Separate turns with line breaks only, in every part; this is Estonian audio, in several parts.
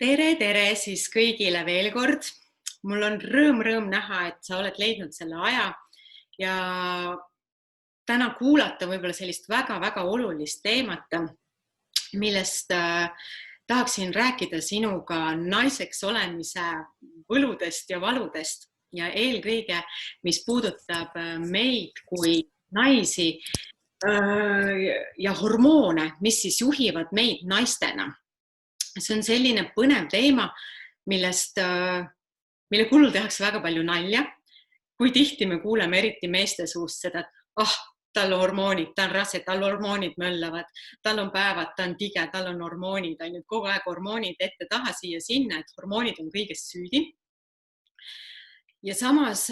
Tere siis kõigile veel kord. Mul on rõõm näha, et sa oled leidnud selle aja ja täna kuulata võib-olla sellist väga olulist teemat, millest tahaksin rääkida sinuga naiseks olemise võludest ja valudest ja eelkõige, mis puudutab meid kui naisi ja hormoone, mis siis juhivad meid naistena. See on selline põnev teema, mille kulul tehakse väga palju nalja. Kui tihti me kuuleme eriti meeste suust seda, et tal on hormoonid, ta on rase, tal hormoonid möllavad, tal on päevad, ta on tige, tal on hormoonid, on kogu aeg hormoonid ette taha siia-sinna, et hormoonid on kõiges süüdi. Ja samas,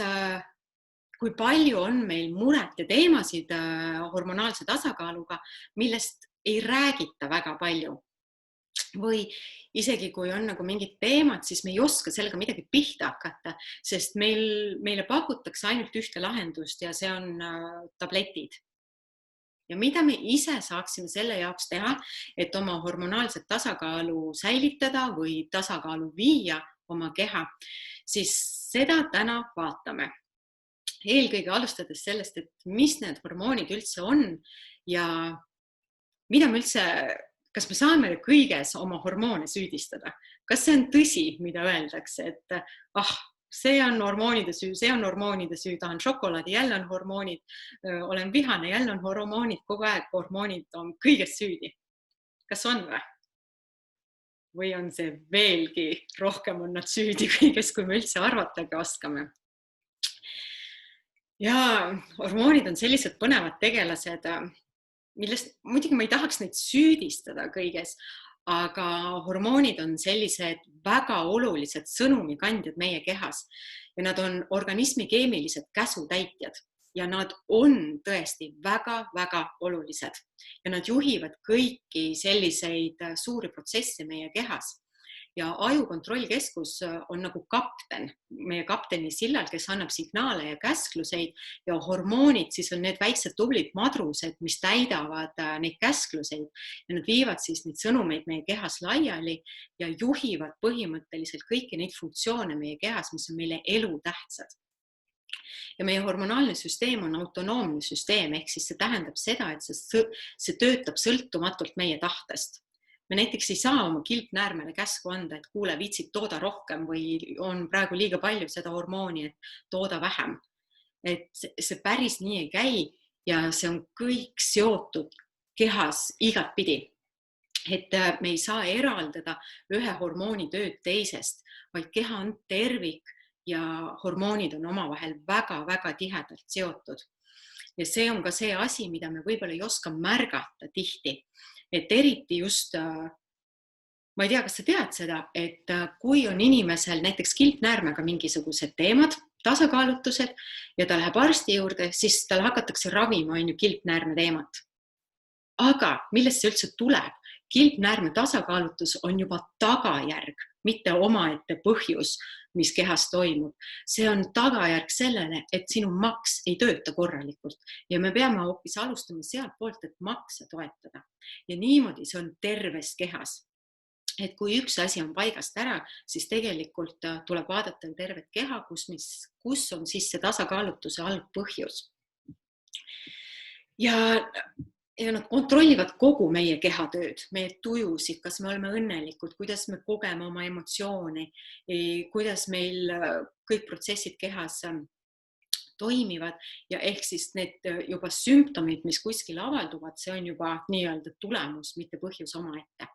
kui palju on meil muret ja teemasid hormonaalse tasakaaluga, millest ei räägita väga palju. Või isegi kui on nagu mingid teemad, siis me ei oska sellega midagi pihta hakata, sest meile pakutakse ainult ühte lahendust ja see on tabletid. Ja mida me ise saaksime selle jaoks teha, et oma hormonaalset tasakaalu säilitada või tasakaalu viia oma keha, siis seda täna vaatame. Eelkõige alustades sellest, et mis need hormoonid üldse on ja mida me üldse, kas me saame kõiges oma hormoone süüdistada? Kas see on tõsi, mida öeldakse, et see on hormoonide süü, tahan šokolaadi, jälle on hormoonid, olen vihane, jälle on hormoonid, kogu aeg hormoonid on kõiges süüdi. Kas on või? Või on see veelgi rohkem on nad süüdi kõiges, kui me üldse arvatagi oskame? Ja hormoonid on sellised põnevad tegelased, millest muidugi ma ei tahaks neid süüdistada kõiges, aga hormoonid on sellised väga olulised sõnumikandjad meie kehas ja nad on organismi keemilised käsutäitjad ja nad on tõesti väga olulised ja nad juhivad kõiki selliseid suuri protsesse meie kehas. Ja aju kontrollkeskus on nagu kapten, meie kapteni sillal, kes annab signaale ja käskluseid ja hormoonid siis on need väiksed tublid madrused, mis täidavad neid käskluseid ja nad viivad siis neid sõnumeid meie kehas laiali ja juhivad põhimõtteliselt kõiki neid funktsioone meie kehas, mis on meile elutähtsad. Ja meie hormonaalne süsteem on autonoomne süsteem, ehk siis see tähendab seda, et see töötab sõltumatult meie tahtest. Me näiteks ei saa oma kilpnäärmele käsku anda, et kuule, viitsid tooda rohkem või on praegu liiga palju seda hormooni, et tooda vähem. Et see päris nii ei käi ja see on kõik seotud kehas igat pidi. Et me ei saa eraldada ühe hormooni tööd teisest, vaid keha on tervik ja hormoonid on omavahel väga tihedalt seotud. Ja see on ka see asi, mida me võib-olla ei oska märgata tihti. Et eriti just, ma ei tea, kas sa tead seda, et kui on inimesel näiteks kilpnäärmega mingisugused teemad, tasakaalutused ja ta läheb arsti juurde, siis tal hakatakse ravima kilpnäärme teemat. Aga millest see üldse tuleb? Kilpnäärme tasakaalutus on juba tagajärg, mitte omaette põhjus, mis kehas toimub. See on tagajärg sellele, et sinu maks ei tööta korralikult ja me peame hoopis alustama sealt poolt, et makse toetada. Ja niimoodi see on terves kehas. Et kui üks asi on paigast ära, siis tegelikult tuleb vaadata tervet keha, kus on siis see tasakaalutuse algpõhjus. Ja nad kontrollivad kogu meie kehatööd, meie tujusid, kas me oleme õnnelikud, kuidas me kogeme oma emotsiooni, kuidas meil kõik protsessid kehas toimivad ja ehk siis need juba sümptomid, mis kuskil avalduvad, see on juba nii-öelda tulemus, mitte põhjus omaette.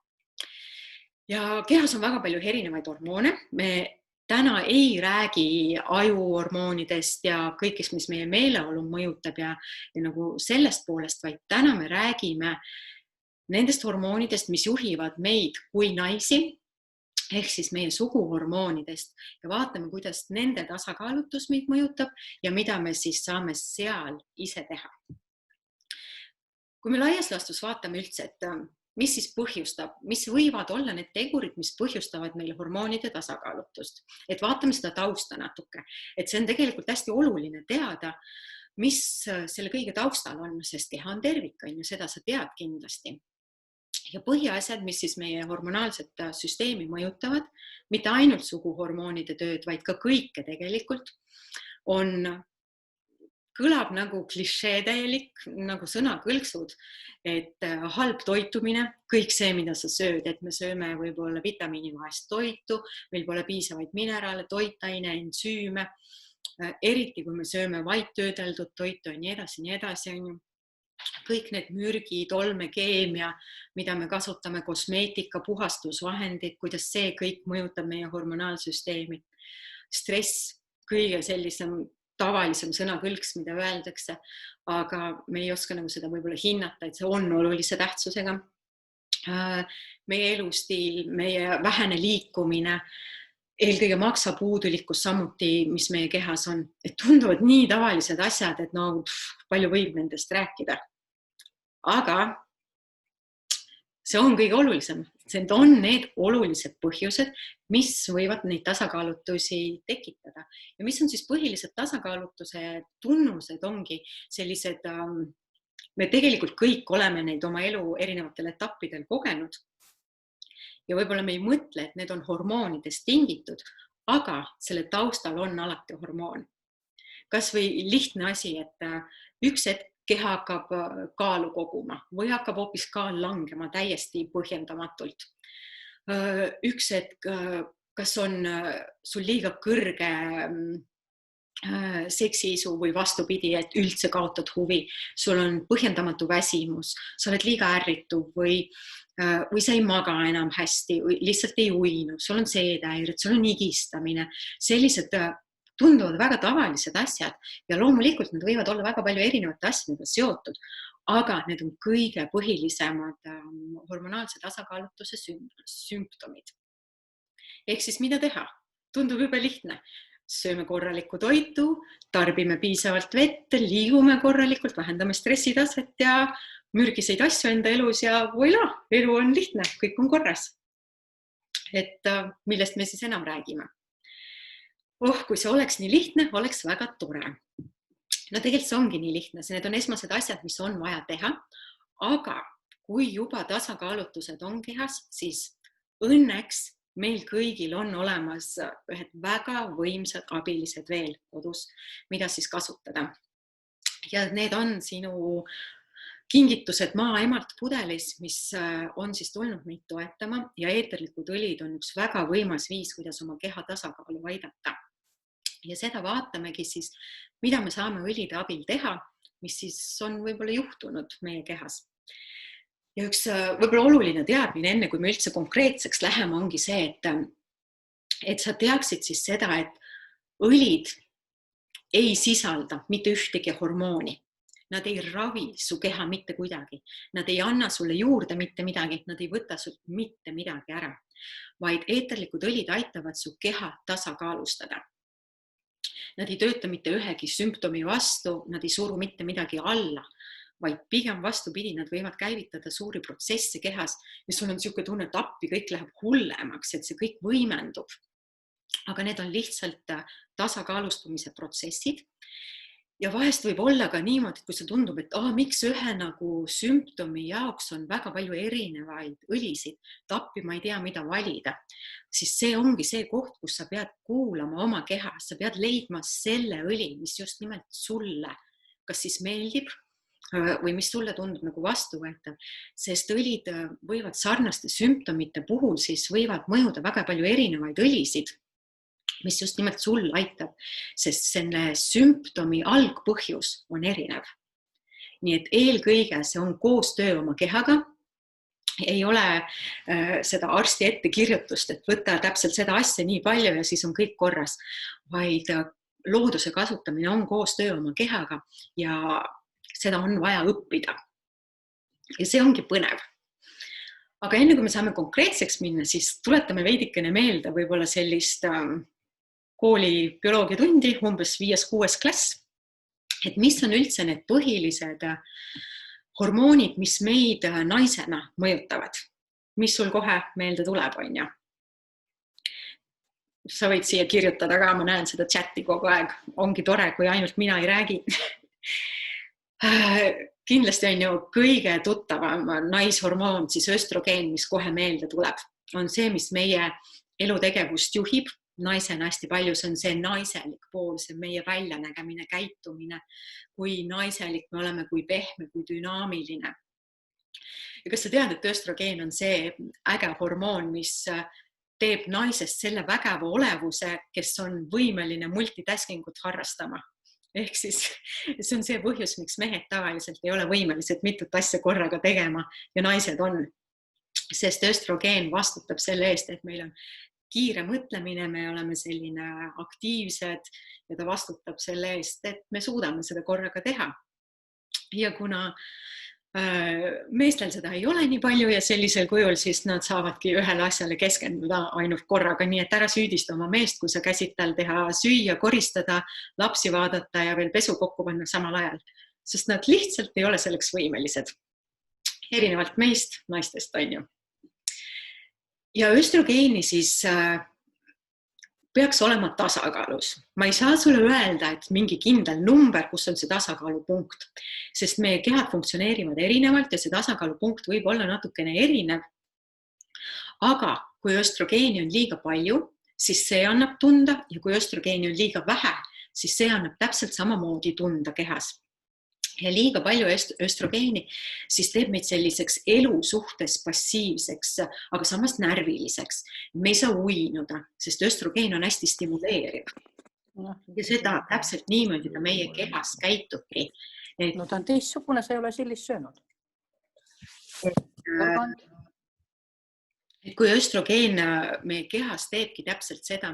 Ja kehas on väga palju erinevaid hormoone. Me täna ei räägi ajuhormoonidest ja kõigest, mis meie meeleolu mõjutab ja nagu sellest poolest, vaid täna me räägime nendest hormoonidest, mis juhivad meid kui naisi, ehk siis meie suguhormoonidest ja vaatame, kuidas nende tasakaalutus meid mõjutab ja mida me siis saame seal ise teha. Kui me laias laastus vaatame üldse, et mis siis põhjustab, mis võivad olla need tegurid, mis põhjustavad meile hormoonide tasakaalutust. Et vaatame seda tausta natuke. Et see on tegelikult hästi oluline teada, mis selle kõige taustal on, sest keha on tervik, ja seda sa tead kindlasti. Ja põhiasjad, mis siis meie hormonaalset süsteemi mõjutavad, mitte ainult suguhormoonide tööd, vaid ka kõike tegelikult, kõlab nagu klišee täielik, nagu sõnakõlksud, et halb toitumine, kõik see, mida sa sööd, et me sööme võib-olla vitamiinivaest toitu, meil pole piisavaid mineraale, toitaine, ensüüme, eriti kui me sööme vaid töödeldud toitu ja nii edasi, kõik need mürgid, olmekeemia, mida me kasutame, kosmeetika, puhastusvahendid, kuidas see kõik mõjutab meie hormonaalsüsteemi. Stress, kõige sellisem tavalisem sõnakõlks, mida öeldakse, aga me ei oska nagu seda võib-olla hinnata, et see on olulise tähtsusega. Meie elustiil, meie vähene liikumine, eelkõige maksapuudulikkus samuti, mis meie kehas on, et tunduvad nii tavalised asjad, et no palju võib nendest rääkida. Aga see on kõige olulisem. See on need olulised põhjused, mis võivad neid tasakaalutusi tekitada. Ja mis on siis põhilised tasakaalutuse tunnused, ongi sellised, me tegelikult kõik oleme neid oma elu erinevatel etappidel kogenud. Ja võib-olla me ei mõtle, et need on hormoonidest tingitud, aga selle taustal on alati hormoon. Kas või lihtne asi, et üks hetk keha hakkab kaalu koguma või hakkab hoopis kaal langema täiesti põhjendamatult. Üks hetk, kas on sul liiga kõrge seksiisu või vastupidi, et üldse kaotad huvi, sul on põhjendamatu väsimus, sa oled liiga ärrituv või sa ei maga enam hästi või lihtsalt ei uinu, sul on seedehäired, sul on higistamine, sellised tunduvad väga tavalised asjad ja loomulikult need võivad olla väga palju erinevate asjadega seotud, aga need on kõige põhilisemad hormonaalse tasakaalutuse sümptomid. Ehk siis mida teha? Tundub jube lihtne. Sööme korralikku toitu, tarbime piisavalt vett, liigume korralikult, vähendame stressitaset ja mürgiseid asju enda elus ja voilà, elu on lihtne, kõik on korras. Et millest me siis enam räägime? Kui see oleks nii lihtne, oleks väga tore. No tegelikult see ongi nii lihtne, need on esmased asjad, mis on vaja teha, aga kui juba tasakaalutused on kehas, siis õnneks meil kõigil on olemas ühed väga võimsad abilised veel kodus, mida siis kasutada. Ja need on sinu kingitused maaemalt pudelis, mis on siis tulnud meid toetama ja eeterlikud õlid on üks väga võimas viis, kuidas oma keha tasakaalu aidata. Ja seda vaatamegi siis, mida me saame õlide abil teha, mis siis on võib-olla juhtunud meie kehas. Ja üks võib-olla oluline teadmine enne, kui me üldse konkreetseks läheme, ongi see, et sa teaksid siis seda, et õlid ei sisalda mitte ühtegi hormooni. Nad ei ravi su keha mitte kuidagi. Nad ei anna sulle juurde mitte midagi, nad ei võta sult mitte midagi ära, vaid eeterlikud õlid aitavad su keha tasakaalustada. Nad ei tööta mitte ühegi sümptomi vastu, nad ei suru mitte midagi alla, vaid pigem vastupidi, nad võivad käivitada suuri protsesse kehas ja sul on niisugune tunne, et appi kõik läheb hullemaks, et see kõik võimendub. Aga need on lihtsalt tasakaalustumise protsessid. Ja vahest võib olla ka niimoodi, kui see tundub, et miks ühe nagu sümptomi jaoks on väga palju erinevaid õlisid, tappi ma ei tea, mida valida, siis see ongi see koht, kus sa pead kuulama oma keha, sa pead leidma selle õli, mis just nimelt sulle kas siis meeldib või mis sulle tundub nagu vastuvõetav, sest õlid võivad sarnaste sümptomite puhul siis võivad mõjuda väga palju erinevaid õlisid, mis just nimelt sul aitab, sest selle sümptomi algpõhjus on erinev. Nii et eelkõige see on koostöö oma kehaga, ei ole seda arsti ettekirjutust, et võtta täpselt seda asja nii palju ja siis on kõik korras, vaid looduse kasutamine on koostöö oma kehaga ja seda on vaja õppida. Ja see ongi põnev. Aga enne kui me saame konkreetseks minna, siis tuletame veidikene meelde võib-olla sellist kooli bioloogiatundi, umbes 5.–6. klass, et mis on üldse need põhilised hormoonid, mis meid naisena mõjutavad. Mis sul kohe meelde tuleb, on ju? Sa võid siia kirjutada ka, ma näen seda chati kogu aeg. Ongi tore, kui ainult mina ei räägi. kindlasti on ju kõige tuttavam naishormoon, siis östrogeen, mis kohe meelde tuleb, on see, mis meie elutegevust juhib. Naisena hästi palju, see on see naiselik pool, see meie väljanägemine, käitumine, kui naiselik me oleme, kui pehme, kui dünaamiline. Ja kas sa tead, et östrogeen on see äge hormoon, mis teeb naisest selle vägeva olevuse, kes on võimeline multitaskingut harrastama. Ehk siis see on see põhjus, miks mehed tavaliselt ei ole võimelised mitut asja korraga tegema ja naised on. Sest östrogeen vastutab selle eest, et meil on kiire mõtlemine, me oleme selline aktiivsed ja ta vastutab selle eest, et me suudame seda korraga teha. Ja kuna meestel seda ei ole nii palju ja sellisel kujul, siis nad saavadki ühele asjale keskenduda ainult korraga, nii et ära süüdista oma meest, kui sa käsid tal teha süüa, koristada, lapsi vaadata ja veel pesu kokku panna samal ajal, sest nad lihtsalt ei ole selleks võimelised. Erinevalt meist, naistest on ju. Ja östrogeeni siis peaks olema tasakaalus. Ma ei saa sulle öelda, et mingi kindel number, kus on see tasakaalupunkt, sest meie kehad funktsioneerivad erinevalt ja see tasakaalupunkt võib olla natukene erinev. Aga kui östrogeeni on liiga palju, siis see annab tunda ja kui östrogeeni on liiga vähe, siis see annab täpselt samamoodi tunda kehas. Ja liiga palju östrogeeni siis teeb meid selliseks elu suhtes passiivseks, aga samas närviliseks. Me ei saa uinuda, sest östrogeen on hästi stimuleeriv. Ja seda täpselt niimoodi ta meie kehas käitubki.
No ta on teistsugune, sa ei ole sellist söönud.
Kui östrogeen meie kehas teebki täpselt seda,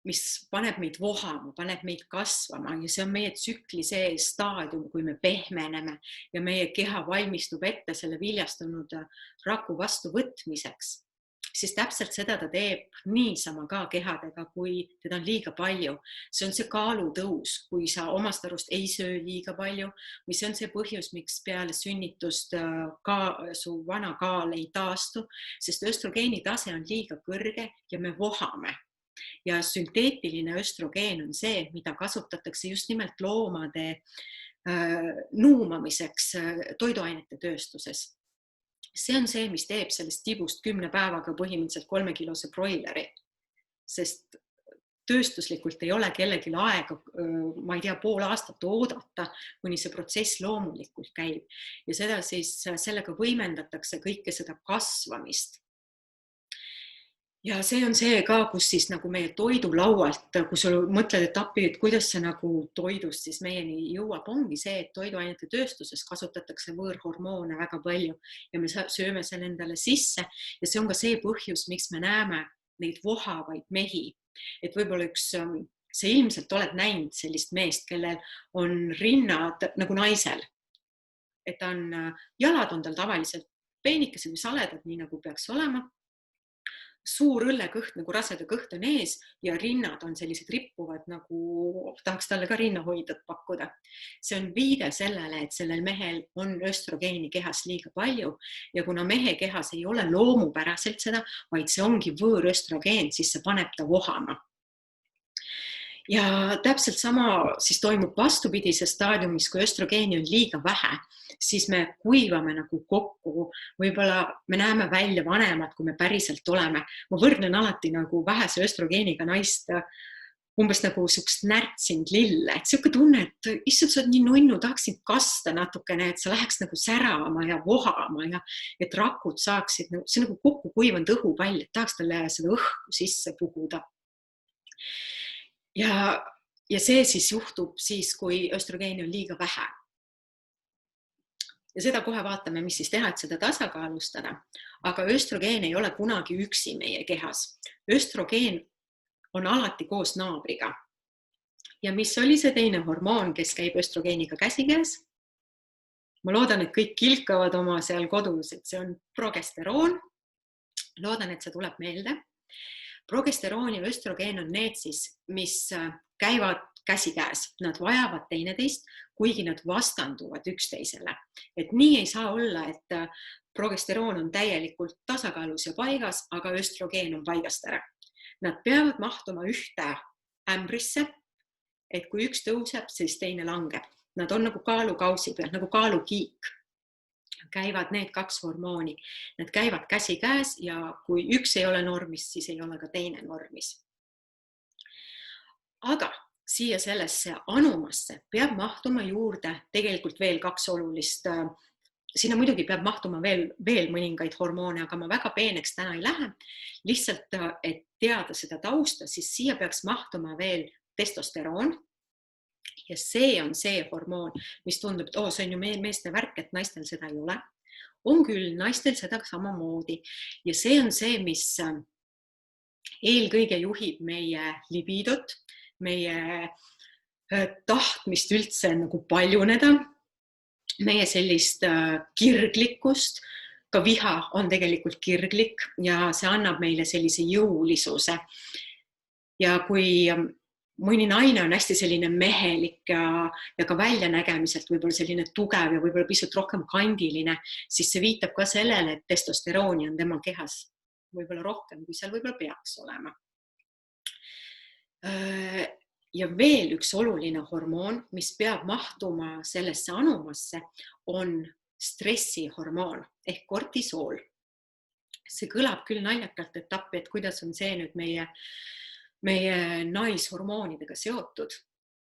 mis paneb meid vohama, paneb meid kasvama ja see on meie tsükli see staadium, kui me pehmeneme ja meie keha valmistub ette selle viljastunud raku vastu võtmiseks. Siis täpselt seda ta teeb niisama ka kehadega, kui teda on liiga palju. See on see kaalutõus, kui sa omast arust ei söö liiga palju või see on see põhjus, miks peale sünnitust ka su vana kaal ei taastu, sest östrogeeni tase on liiga kõrge ja me vohame. Ja sünteetiline östrogeen on see, mida kasutatakse just nimelt loomade nuumamiseks toiduainete tööstuses. See on see, mis teeb sellest tibust 10 päevaga põhimõtteliselt 3-kilose broileri, sest tööstuslikult ei ole kellelgi aega, ma ei tea, pool aastat oodata, kuni see protsess loomulikult käib. Ja seda siis sellega võimendatakse kõike seda kasvamist. Ja see on see ka, kus siis nagu meie toidulaualt, kui sul mõtled, et appi, et kuidas see nagu toidust siis meieni jõuab, ongi see, et toiduainete tööstuses kasutatakse võõrhormoone väga palju ja me sööme selle endale sisse ja see on ka see põhjus, miks me näeme neid vohavaid mehi. Et võib-olla sa ilmselt oled näinud sellist meest, kellel on rinnad nagu naisel. Et jalad on tal tavaliselt peenikesed või saledad, nii nagu peaks olema. Suur õllekõht, nagu raseda kõht on ees ja rinnad on sellised rippuvad, nagu tahaks talle ka rinnahoidjat pakkuda. See on viide sellele, et sellel mehel on östrogeeni kehas liiga palju ja kuna mehe kehas ei ole loomupäraselt seda, vaid see ongi võõröstrogeen, siis see paneb ta vohama. Ja täpselt sama siis toimub vastupidises staadiumis, kui östrogeeni on liiga vähe, siis me kuivame nagu kokku, võib-olla me näeme välja vanemad, kui me päriselt oleme. Ma võrdlen alati nagu vähese östrogeeniga naist umbes nagu sukst närtsind lille, et siuke tunne, et issand, sa oled nii nunnu, tahaksid kasta natukene, et sa läheks nagu särama ja vohama ja et rakud saaksid, see nagu kokku kuivanud õhupall, et tahaks talle seda õhku sisse puhuda. Ja see siis juhtub siis, kui östrogeeni on liiga vähe. Ja seda kohe vaatame, mis siis teha, et seda tasakaalustada. Aga östrogeen ei ole kunagi üksi meie kehas. Östrogeen on alati koos naabriga. Ja mis oli see teine hormoon, kes käib östrogeeniga käsikäes? Ma loodan, et kõik kilkavad oma seal kodus, et see on progesteroon. Loodan, et see tuleb meelde. Progesteroon ja östrogeen on need siis, mis käivad käsikäes. Nad vajavad teineteist, kuigi nad vastanduvad üksteisele. Et nii ei saa olla, et progesteroon on täielikult tasakaalus ja paigas, aga östrogeen on paigast ära. Nad peavad mahtuma ühte ämbrisse, et kui üks tõuseb, siis teine langeb. nad on nagu kaalukausi peal, nagu kaalukiik. Käivad need kaks hormooni, need käivad käsikäes ja kui üks ei ole normis, siis ei ole ka teine normis. Aga siia sellesse anumasse peab mahtuma juurde tegelikult veel kaks olulist. Sinna muidugi peab mahtuma veel mõningaid hormoone, aga ma väga peeneks täna ei lähe. Lihtsalt, et teada seda tausta, siis siia peaks mahtuma veel testosteroon. Ja see on see hormoon, mis tundub, et see on ju meeste värk, et naistel seda ei ole. On küll, naistel seda samamoodi. Ja see on see, mis eelkõige juhib meie libidot, meie tahtmist üldse nagu paljuneda, meie sellist kirglikkust, ka viha on tegelikult kirglik ja see annab meile sellise jõulisuse. Ja kui mõni naine on hästi selline mehelik ja ka väljanägemiselt võib-olla selline tugev ja võib-olla pisut rohkem kandiline, siis see viitab ka sellele, et testosterooni on tema kehas võib-olla rohkem, kui seal võib-olla peaks olema. Ja veel üks oluline hormoon, mis peab mahtuma sellesse anumasse, on stressihormoon ehk kortisool. See kõlab küll naljakalt, et appi, et kuidas on see nüüd meie naishormoonidega seotud,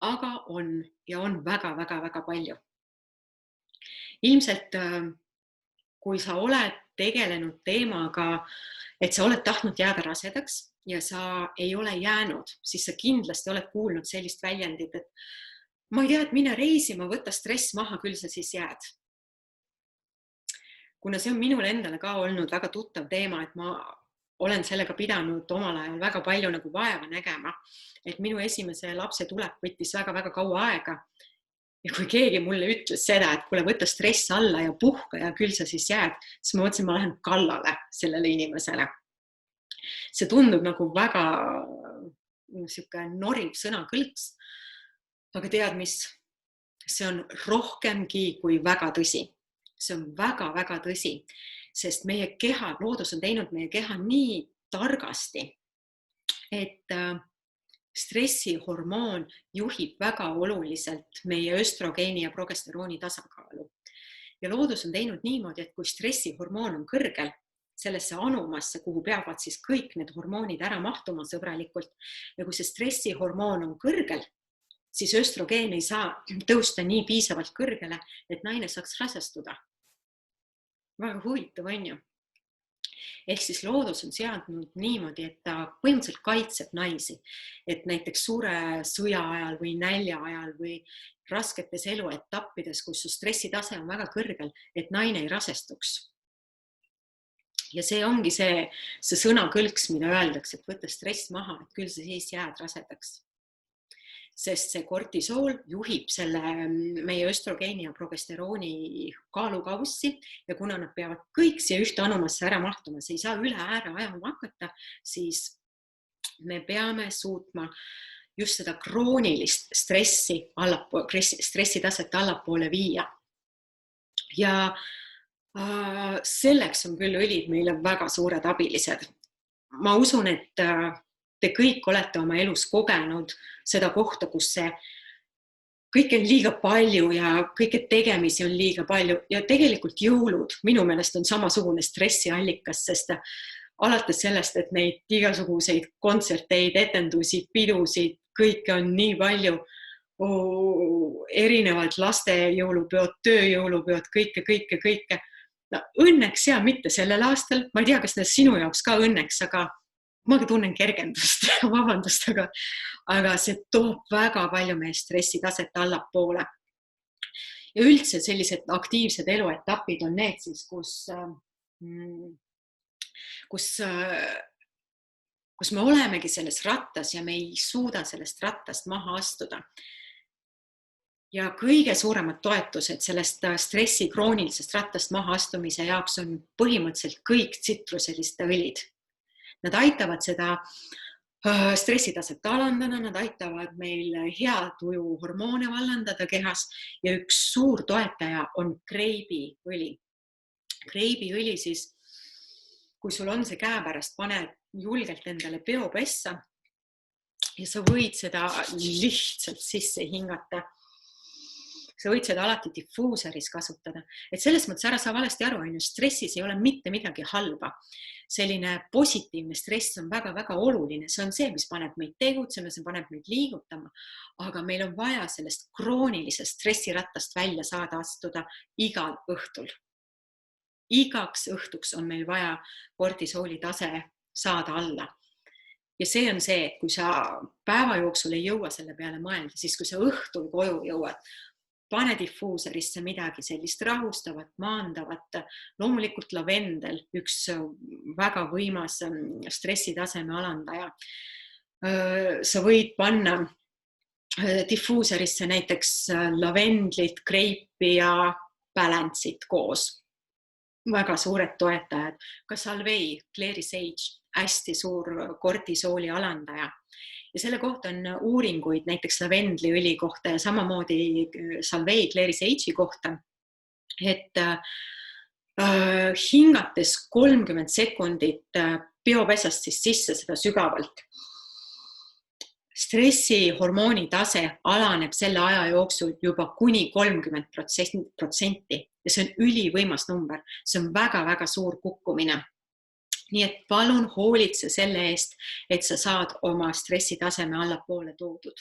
aga on ja on väga-väga-väga palju. Ilmselt, kui sa oled tegelenud teemaga, et sa oled tahtnud jääda rasedaks ja sa ei ole jäänud, siis sa kindlasti oled kuulnud sellist väljendit, et ma ei tea, et mine reisima, võta stress maha, küll sa siis jääd. Kuna see on minul endale ka olnud väga tuttav teema, et ma olen sellega pidanud omal ajal väga palju nagu vaeva nägema, et minu esimese lapse tulek võttis väga-väga kaua aega. Ja kui keegi mulle ütles seda, et kuule, võta stress alla ja puhka ja küll sa siis jääd, siis ma mõtlesin, ma lähen kallale sellele inimesele. See tundub nagu väga noriv sõnakõlks, aga tead mis? See on rohkemgi kui väga tõsi. See on väga-väga tõsi, sest meie keha, loodus on teinud meie keha nii targasti, et stressihormoon juhib väga oluliselt meie östrogeeni ja progesterooni tasakaalu. Ja loodus on teinud niimoodi, et kui stressihormoon on kõrgel, sellesse anumasse, kuhu peavad siis kõik need hormoonid ära mahtuma sõbralikult, ja kui see stressihormoon on kõrgel, siis östrogeen ei saa tõusta nii piisavalt kõrgele, et naine saaks rasestuda. Väga huvitav on ju. Ehk siis loodus on seadnud niimoodi, et ta põhimõtteliselt kaitseb naisi, et näiteks suure sõja ajal või nälja ajal või rasketes eluetappides, kus su stressitase on väga kõrgel, et naine ei rasestuks. Ja see ongi see sõnakõlks, mida öeldakse, et võtta stress maha, et küll sa siis jääd rasedaks. Sest see kortisool juhib selle meie östrogeeni ja progesterooni kaalukaussi ja kuna nad peavad kõik siia ühte anumasse ära mahtuma, see ei saa üle ääre ajama hakata, siis me peame suutma just seda kroonilist stressitaset allapoole viia. Ja selleks on küll õlid meile väga suured abilised. Ma usun, et te kõik olete oma elus kogenud seda kohta, kus see kõik on liiga palju ja kõike tegemisi on liiga palju ja tegelikult jõulud minu meelest on samasugune stressiallikas, sest alates sellest, et neid igasuguseid kontserteid, etendusi, pidusid, kõike on nii palju, erinevalt laste jõulupeod, tööjõulupeod, kõike. No, õnneks ja mitte sellel aastal, ma ei tea, kas need sinu jaoks ka õnneks, aga ma tunnen kergendust, vabandust, aga see toob väga palju meie stressitaset allapoole. Ja üldse sellised aktiivsed eluetapid on need siis, kus me olemegi selles rattas ja me ei suuda sellest rattast maha astuda. Ja kõige suuremad toetused sellest stressi kroonilisest rattast maha astumise jaoks on põhimõtteliselt kõik tsitruseliste õlid. Nad aitavad seda stressitaset alandada, nad aitavad meil hea tuju hormoone vallandada kehas ja üks suur toetaja on kreibiõli. Kreibiõli siis, kui sul on see käepärast, pane julgelt endale peopessa ja sa võid seda lihtsalt sisse hingata. sa võid seda alati diffuuseris kasutada, et selles mõttes ära saa valesti aru, stressis ei ole mitte midagi halba. Selline positiivne stress on väga-väga oluline, see on see, mis paneb meid tegutsema, see paneb meid liigutama, aga meil on vaja sellest kroonilisest stressirattast välja saada astuda igal õhtul. Igaks õhtuks on meil vaja kortisooli tase saada alla. Ja see on see, et kui sa päeva jooksul ei jõua selle peale mõelda, siis kui sa õhtul koju jõuad, pane diffuuserisse midagi sellist rahustavat, maandavat, loomulikult lavendel, üks väga võimas stressitaseme alandaja. Sa võid panna diffuuserisse näiteks lavendlit, kreipi ja balance'it koos. Väga suured toetajad, ka salvei, Clary Sage, hästi suur kortisooli alandaja. Ja selle kohta on uuringuid näiteks lavendliõli kohta ja samamoodi salvei, Clary Sage'i kohta, et hingates 30 sekundit biopesast siis sisse seda sügavalt. Stressihormooni tase alaneb selle aja jooksul juba kuni 30% ja see on ülivõimas number. See on väga-väga suur kukkumine. Nii et palun hoolitse selle eest, et sa saad oma stressitaseme allapoole toodud.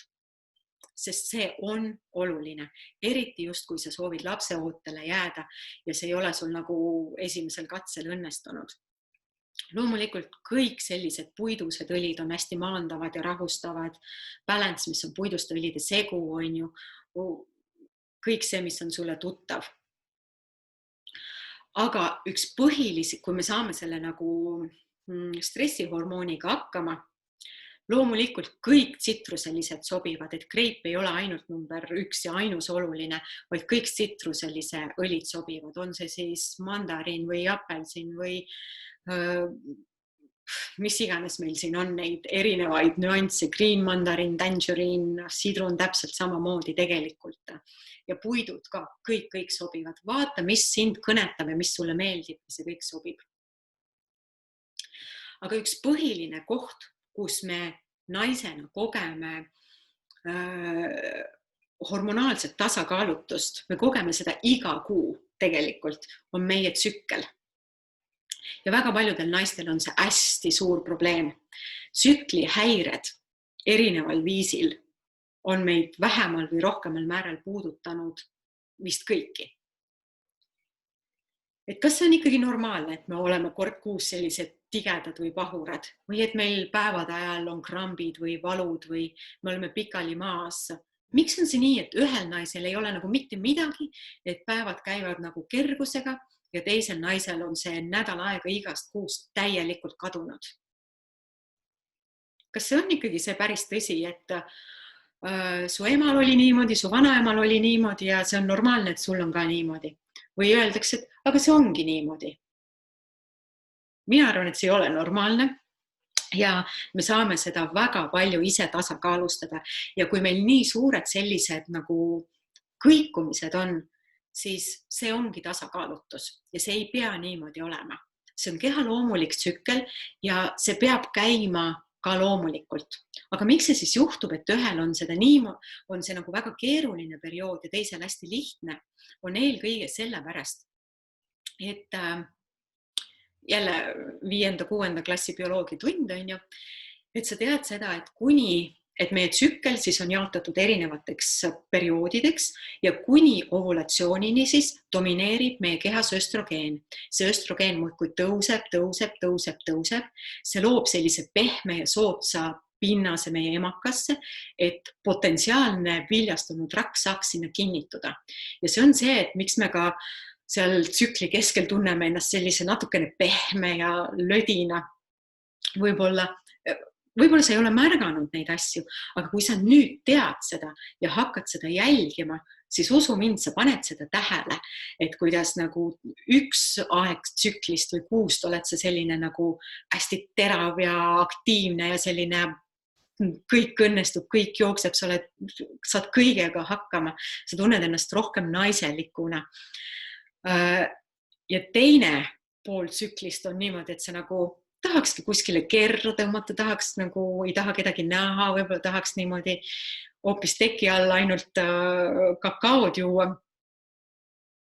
Sest see on oluline, eriti just kui sa soovid lapseootele jääda ja see ei ole sul nagu esimesel katsel õnnestunud. Loomulikult kõik sellised puidused õlid on hästi maandavad ja rahustavad. Balance, mis on puiduste õlide segu, on ju kõik see, mis on sulle tuttav. Aga üks põhilisi, kui me saame selle nagu stressihormooniga hakkama, loomulikult kõik tsitruselised sobivad, et kreip ei ole ainult number 1 ja ainus oluline, vaid kõik tsitruselise õlid sobivad. On see siis mandariin või apelsin või mis iganes meil siin on neid erinevaid nüansse, green mandariin, tangerine, sidrun täpselt samamoodi tegelikult ja puidud ka, kõik sobivad. Vaata, mis sind kõnetab ja mis sulle meeldib ja see kõik sobib. Aga üks põhiline koht, kus me naisena kogeme hormonaalset tasakaalutust, me kogeme seda iga kuu tegelikult, on meie tsükkel. Ja väga paljudel naistel on see hästi suur probleem. Tsükli häired erineval viisil on meid vähemal või rohkemal määral puudutanud vist kõiki. Et kas see on ikkagi normaalne, et me oleme kord kuus sellised tigedad või pahurad või et meil päevade ajal on krambid või valud või me oleme pikali maas? Miks on see nii, et ühel naisel ei ole nagu mitte midagi, et päevad käivad nagu kergusega ja teisel naisel on see nädal aega igast kuust täielikult kadunud? Kas see on ikkagi see päris tõsi, et su emal oli niimoodi, su vanaemal oli niimoodi ja see on normaalne, et sul on ka niimoodi? Või öeldakse, et aga see ongi niimoodi? Mina arvan, et see ei ole normaalne ja me saame seda väga palju ise tasakaalustada ja kui meil nii suured sellised nagu kõikumised on, siis see ongi tasakaalutus ja see ei pea niimoodi olema. See on keha loomulik tsükkel ja see peab käima ka loomulikult. Aga miks see siis juhtub, et ühel on seda on see nagu väga keeruline periood ja teisel hästi lihtne, on eelkõige sellepärast, et jälle 5.–6. klassi bioloogia tund on ju, et sa tead seda, et meie tsükkel siis on jaotatud erinevateks perioodideks ja kuni ovulatsioonini siis domineerib meie kehas östrogeen. See östrogeen muudkui tõuseb. See loob sellise pehme ja soodsa pinnase meie emakasse, et potentsiaalne viljastunud rakk saaks sinna kinnituda. Ja see on see, et miks me ka seal tsükli keskel tunneme ennast sellise natukene pehme ja lödina. Võib-olla sa ei ole märganud neid asju, aga kui sa nüüd tead seda ja hakkad seda jälgima, siis usu mind, sa paned seda tähele, et kuidas nagu üks aeg tsüklist või kuust oled sa selline nagu hästi terav ja aktiivne ja selline kõik õnnestub, kõik jookseb, saad kõigega hakkama, sa tunned ennast rohkem naiselikuna. Ja teine pool tsüklist on niimoodi, et sa nagu tahakski kuskile kerru tõmmata, tahaks nagu, ei taha kedagi näha, võib-olla tahaks niimoodi hoopis teki all ainult kakaod juua.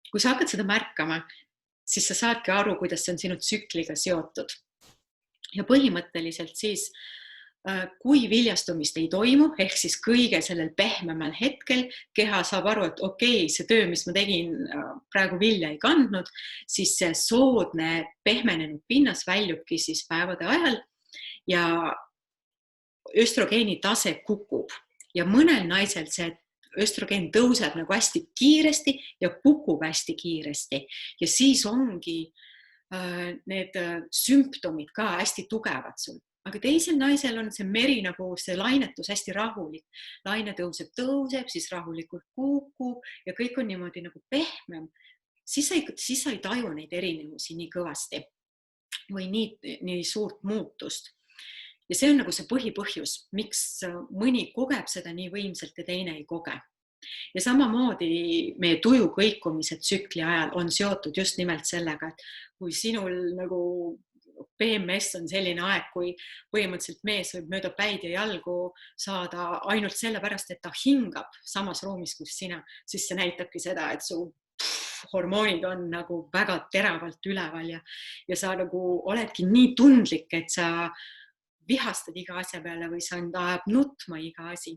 Kui sa hakkad seda märkama, siis sa saadki aru, kuidas see on sinu tsükliga seotud. Ja põhimõtteliselt siis, kui viljastumist ei toimu, ehk siis kõige sellel pehmemal hetkel keha saab aru, et okei, see töö, mis ma tegin, praegu vilja ei kandnud, siis see soodne pehmenenud pinnas väljubki siis päevade ajal ja östrogeeni tase kukub ja mõnel naisel see östrogeen tõuseb nagu hästi kiiresti ja kukub hästi kiiresti ja siis ongi need sümptomid ka hästi tugevad sul. Aga teisel naisel on see meri nagu see lainetus hästi rahulik. Laine tõuseb, siis rahulikult kukub ja kõik on niimoodi nagu pehmem. Siis sa ei taju neid erinevusi nii kõvasti või nii suurt muutust. Ja see on nagu see põhipõhjus, miks mõni kogeb seda nii võimsalt ja teine ei koge. Ja samamoodi meie tuju kõikumised tsükli ajal on seotud just nimelt sellega, et kui sinul nagu PMS on selline aeg, kui põhimõtteliselt mees võib mööda päid ja jalgu saada ainult sellepärast, et ta hingab samas ruumis kui sina, siis see näitabki seda, et su hormoonid on nagu väga teravalt üleval ja sa nagu oledki nii tundlik, et sa vihastad iga asja peale või sa ajab nutma iga asi.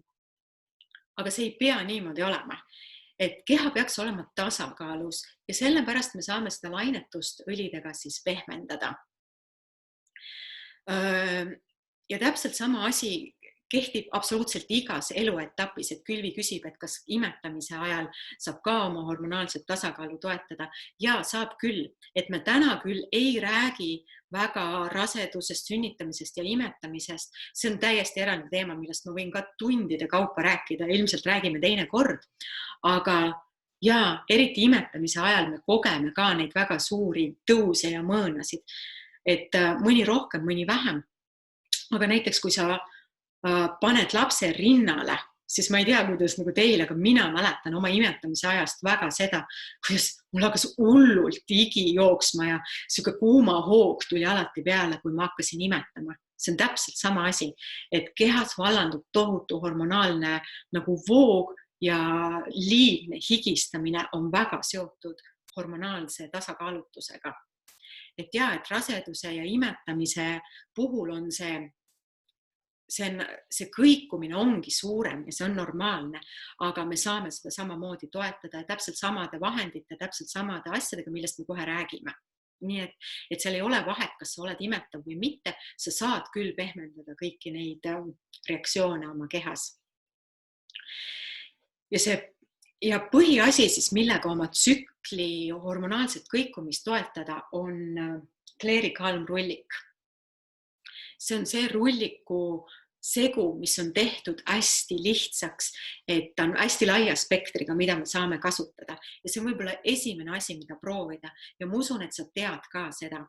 Aga see ei pea niimoodi olema. Et keha peaks olema tasakaalus ja sellepärast me saame seda lainetust õlidega siis pehmendada. Ja täpselt sama asi kehtib absoluutselt igas eluetapis, et Külvi küsib, et kas imetamise ajal saab ka oma hormonaalset tasakaalu toetada. Ja saab küll, et me täna küll ei räägi väga rasedusest, sünnitamisest ja imetamisest. See on täiesti eraldi teema, millest ma võin ka tundide kaupa rääkida. Ilmselt räägime teine kord. Aga ja eriti imetamise ajal me kogeme ka neid väga suuri tõuse ja mõõnasid. Et mõni rohkem, mõni vähem. Aga näiteks, kui sa paned lapse rinnale, siis ma ei tea, kuidas nagu teil, aga mina mäletan oma imetamise ajast väga seda, kuidas mul hakkas hullult higi jooksma ja siuke kuuma hoog tuli alati peale, kui ma hakkasin imetama. See on täpselt sama asi, et kehas vallandub tohutu hormonaalne nagu voog ja liigne higistamine on väga seotud hormonaalse tasakaalutusega. Et ja, et raseduse ja imetamise puhul on see kõikumine ongi suurem ja see on normaalne, aga me saame seda samamoodi toetada ja täpselt samade vahendite, täpselt samade asjadega, millest me kohe räägime. Nii et seal ei ole vahet, kas sa oled imetav või mitte, sa saad küll pehmendada kõiki neid reaktsioone oma kehas. Ja põhiasi siis, millega oma tsükli hormonaalset kõikumist toetada, on kleerikalmrullik. See on see rulliku segu, mis on tehtud hästi lihtsaks, et ta on hästi laia spektriga, mida me saame kasutada. Ja see on võib-olla esimene asi, mida proovida. Ja ma usun, et sa tead ka seda.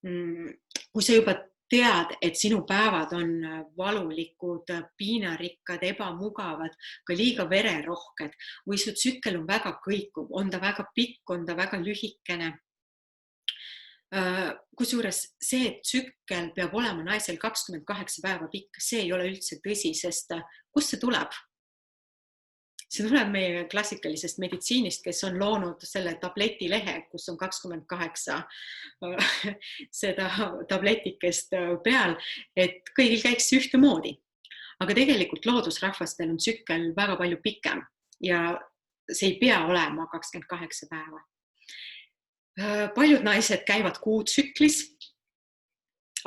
Kui sa juba tead, et sinu päevad on valulikud, piinarikkad, ebamugavad, ka liiga vererohked või su tsükkel on väga kõikuv, on ta väga pikk, on ta väga lühikene. Kusjuures see tsükkel peab olema naisel 28 päeva pikk, see ei ole üldse tõsi, sest kust see tuleb? See tuleb meie klassikalisest meditsiinist, kes on loonud selle tabletilehe, kus on 28 seda tabletikest peal, et kõigil käiks ühtemoodi. Aga tegelikult loodusrahvastel on tsükkel väga palju pikem ja see ei pea olema 28 päeva. Paljud naised käivad kuutsüklis,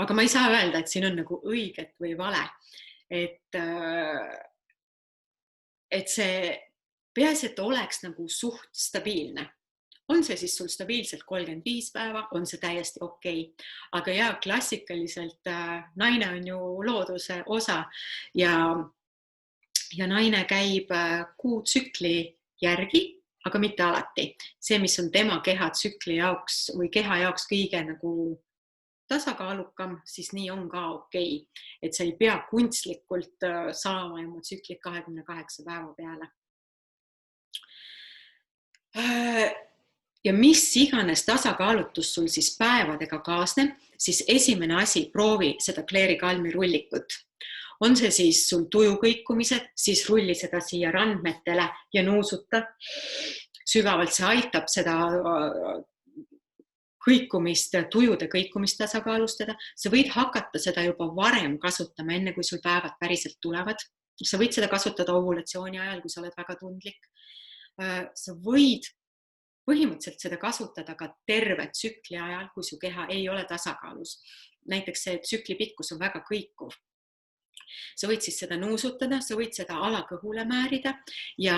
aga ma ei saa öelda, et siin on nagu õiget või vale. Et see peaasi, et oleks nagu suht stabiilne. On see siis sul stabiilselt 35 päeva, on see täiesti okei. Aga ja klassikaliselt naine on ju looduse osa ja naine käib kuutsükli järgi, aga mitte alati. See, mis on tema kehatsükli jaoks või keha jaoks kõige nagu tasakaalukam, siis nii on ka okei. Et sa ei pea kunstlikult saama oma tsüklit 28 päeva peale. Ja mis iganes tasakaalutus sul siis päevadega kaasneb, siis esimene asi, proovi seda kleerikalmirullikut. On see siis sul tujukõikumised, siis rulli seda siia randmetele ja nuusuta. Sügavalt see aitab seda kõikumist, tujude kõikumist tasakaalustada. Sa võid hakata seda juba varem kasutama, enne kui sul päevad päriselt tulevad. Sa võid seda kasutada ovulatsiooni ajal, kui sa oled väga tundlik. Sa võid põhimõtteliselt seda kasutada ka terve tsükli ajal, kui su keha ei ole tasakaalus. Näiteks see tsükli pikkus on väga kõikuv. Sa võid siis seda nuusutada, sa võid seda alakõhule määrida ja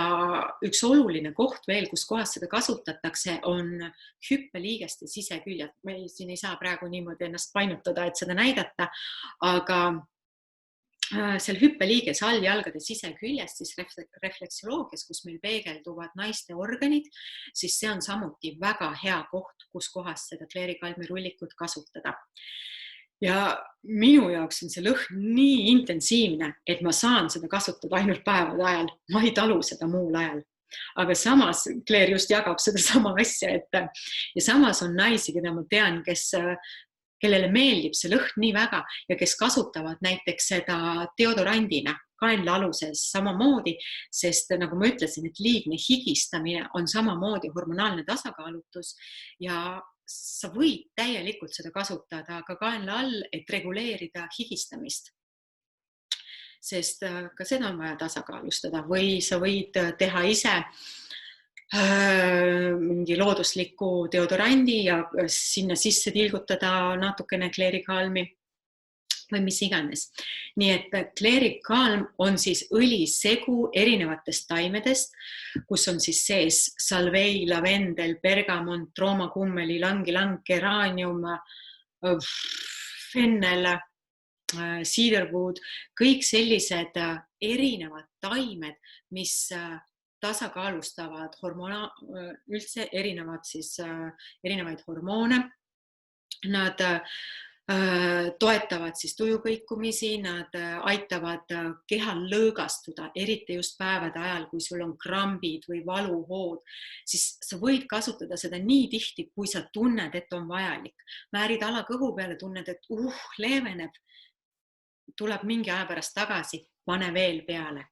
üks oluline koht veel, kus kohas seda kasutatakse, on hüppeliigeste siseküljed. Me siin ei saa praegu niimoodi ennast painutada, et seda näidata, aga seal hüppeliiges alljalgade siseküljest, siis refleksoloogias, kus meil peegelduvad naiste organid, siis see on samuti väga hea koht, kus kohas seda kleerikalmi rullikut kasutada. Ja minu jaoks on see lõhn nii intensiivne, et ma saan seda kasutada ainult päevade ajal. Ma ei talu seda muul ajal. Aga samas Claire just jagab seda sama asja, ja samas on naisi, keda ma tean, kellele meeldib see lõhn nii väga ja kes kasutavad näiteks seda deodorandina kaenlaaluses samamoodi, sest nagu ma ütlesin, et liigne higistamine on samamoodi hormonaalne tasakaalutus ja sa võid täielikult seda kasutada ka kaenla all, et reguleerida higistamist. Sest ka seda on vaja tasakaalustada või sa võid teha ise mingi loodusliku deodorandi ja sinna sisse tilgutada natukene kleerikalmi või mis iganes. Nii et kleerikalm on siis õlisegu erinevatest taimedest, kus on siis sees salvei, lavendel, bergamont, roomakummeli, langilang, geraanium, fennel, cedarwood, kõik sellised erinevad taimed, mis tasakaalustavad üldse erinevaid hormoone. Nad toetavad siis tujukõikumisi, nad aitavad kehal lõõgastuda, eriti just päevade ajal, kui sul on krambid või valuhood, siis sa võid kasutada seda nii tihti, kui sa tunned, et on vajalik. Määrid alakõhu peale, tunned, et leeveneb, tuleb mingi aja pärast tagasi, pane veel peale.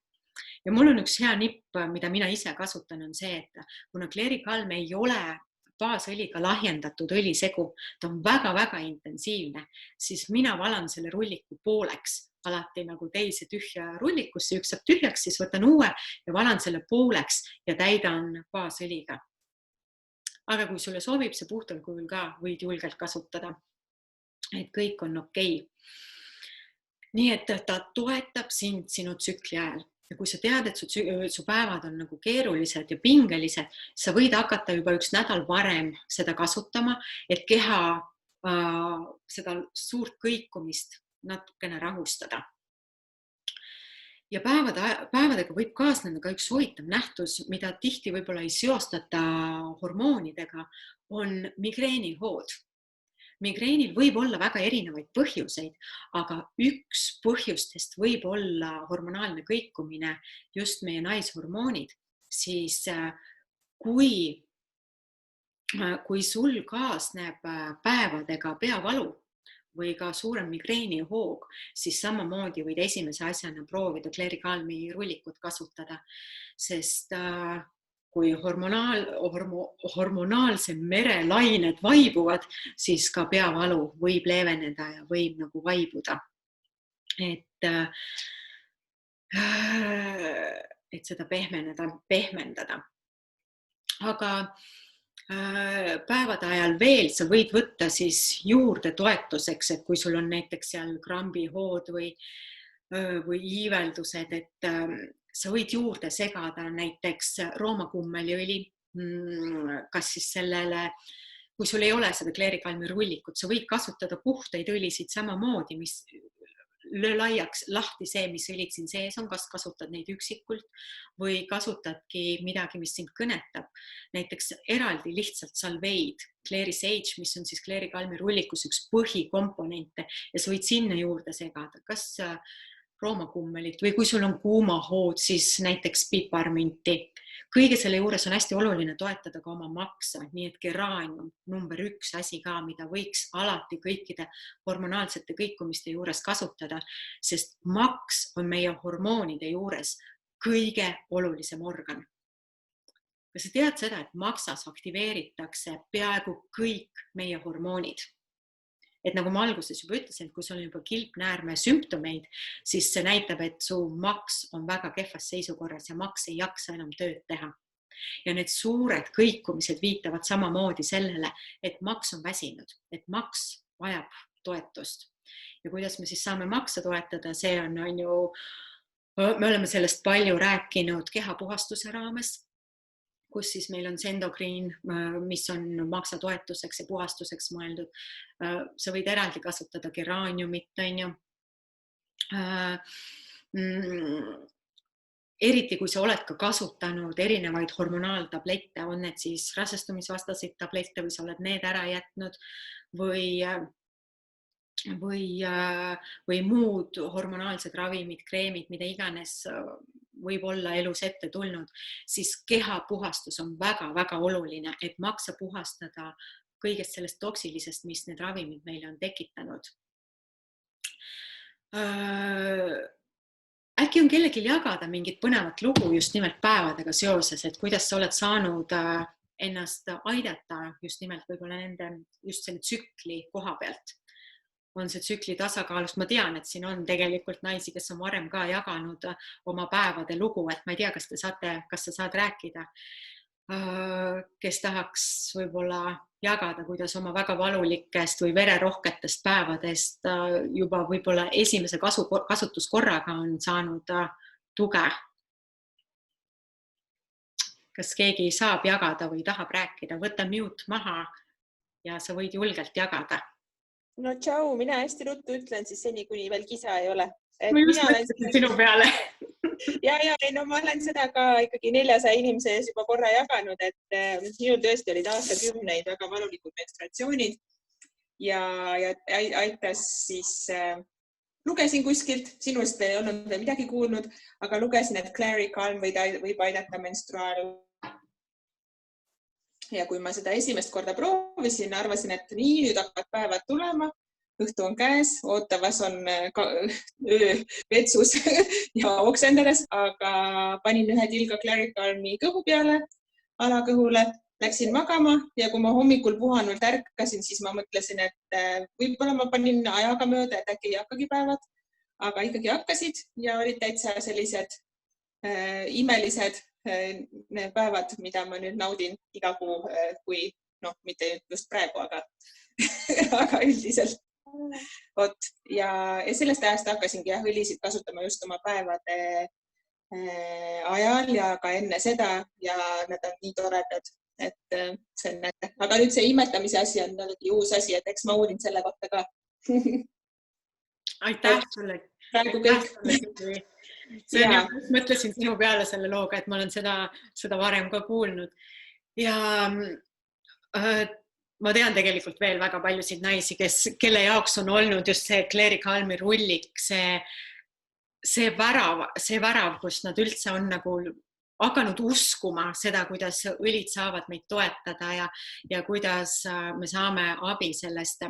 Ja mul on üks hea nipp, mida mina ise kasutan, on see, et kuna kleerikalm ei ole baasõliga lahjendatud õlisegu, ta on väga-väga intensiivne, siis mina valan selle rulliku pooleks, alati nagu teise tühja rullikusse, üks saab tühjaks, siis võtan uue ja valan selle pooleks ja täidan baasõliga. Aga kui sulle sobib see puhtal kujul ka, võid julgelt kasutada, et kõik on okei. Nii et ta toetab sind sinu tsükli ajal. Ja kui sa tead, et su päevad on nagu keerulised ja pingelised, sa võid hakata juba üks nädal varem seda kasutama, et keha seda suurt kõikumist natukene rahustada. Ja päevadega võib kaasneda ka üks huvitav nähtus, mida tihti võib-olla ei seostata hormoonidega, on migreenihood. Migreenil võib olla väga erinevaid põhjuseid, aga üks põhjustest võib olla hormonaalne kõikumine, just meie naishormoonid. Siis kui sul kaasneb päevadega peavalu või ka suurem migreenihoog, siis samamoodi võid esimese asjana proovida kleerikalmi rullikut kasutada, sest kui hormonaalse mere lained vaibuvad, siis ka peavalu võib leeveneda ja võib nagu vaibuda. Et seda pehmendada. Aga päevade ajal veel sa võid võtta siis juurde toetuseks, et kui sul on näiteks seal krambihood või iiveldused, et sa võid juurde segada näiteks roomakummeliõli, kas siis sellele, kui sul ei ole seda kleerikalmi rullikut, sa võid kasutada puhtaid õlisid samamoodi, mis löö laiaks lahti see, mis õlid siin sees on, kas kasutad neid üksikult või kasutadki midagi, mis sind kõnetab. Näiteks eraldi lihtsalt salveid, Clary Sage, mis on siis kleerikalmi rullikus üks põhikomponente ja sa võid sinna juurde segada, kas roomakummelit või kui sul on kuumahood, siis näiteks piparminti. Kõige selle juures on hästi oluline toetada ka oma maksa, nii et geraanium number 1 asi ka, mida võiks alati kõikide hormonaalsete kõikumiste juures kasutada, sest maks on meie hormoonide juures kõige olulisem organ. Kas sa tead seda, et maksas aktiveeritakse peaaegu kõik meie hormoonid? Et nagu ma alguses juba ütlesin, et kui sul on juba kilpnäärme sümptomeid, siis see näitab, et su maks on väga kehvas seisukorras ja maks ei jaksa enam tööd teha. Ja need suured kõikumised viitavad samamoodi sellele, et maks on väsinud, et maks vajab toetust. Ja kuidas me siis saame maksa toetada, see on ju, me oleme sellest palju rääkinud kehapuhastuse raames, kus siis meil on Sendogriin, mis on maksatoetuseks ja puhastuseks mõeldud. Sa võid eraldi kasutada geraaniumit, on ju. Eriti kui sa oled ka kasutanud erinevaid hormonaaltablette, on need siis rasestumisvastaseid tablette või sa oled need ära jätnud või muud hormonaalsed ravimid, kreemid, mida iganes võib olla elus ette tulnud, siis kehapuhastus on väga-väga oluline, et maksa puhastada kõigest sellest toksilisest, mis need ravimid meile on tekitanud. Äkki on kellelgi jagada mingit põnevat lugu just nimelt päevadega seoses, et kuidas sa oled saanud ennast aidata just nimelt võib-olla just selle tsükli koha pealt. On see tsükli tasakaalust. Ma tean, et siin on tegelikult naisi, kes on varem ka jaganud oma päevade lugu, et ma ei tea, kas sa saad rääkida, kes tahaks võib-olla jagada, kuidas oma väga valulikest või vererohketest päevadest juba võib-olla esimese kasutuskorraga on saanud tuge. Kas keegi saab jagada või tahab rääkida? Võta mute maha ja sa võid julgelt jagada.
No tšau, mina hästi ruttu ütlen siis seni, kuni veel kisa ei ole.
Ma just mõtlesin sinu peale.
Ma olen seda ka ikkagi 400 inimese ees juba korra jaganud, et minul tõesti olid aastakümneid väga valulikud menstratsioonid ja aitas siis, lugesin kuskilt, sinust ei olnud veel midagi kuulnud, aga lugesin, et Clary Calm võib aidata menstruaal. Ja kui ma seda esimest korda proovisin, arvasin, et nii, nüüd hakkavad päevad tulema, õhtu on käes, ootavas on vetsus ja oksendades, aga panin ühe tilga Clary Calmi kõhu peale, alakõhule, läksin magama ja kui ma hommikul puhanult ärkasin, siis ma mõtlesin, et võib-olla ma panin ajaga mööda, et äkki ei hakkagi päevad, aga ikkagi hakkasid ja olid täitsa sellised imelised päevad, mida ma nüüd naudin iga kuu, kui mitte just praegu, aga üldiselt. Ja sellest ajast hakkasingi õlisid kasutama just oma päevade ajal ja ka enne seda ja nad on nii toredad, et see on näete. Aga nüüd see imetamise asi on uus asi, et eks ma uurin selle kohta ka.
Aitäh sulle.
Praegu kõik.
Mõtlesin sinu peale selle looga, et ma olen seda varem ka kuulnud. Ja ma tean tegelikult veel väga paljusid naisi, kelle jaoks on olnud just see Clary Calmi rullik, see värav, kus nad üldse on nagu hakanud uskuma seda, kuidas õlid saavad meid toetada ja kuidas me saame abi sellest.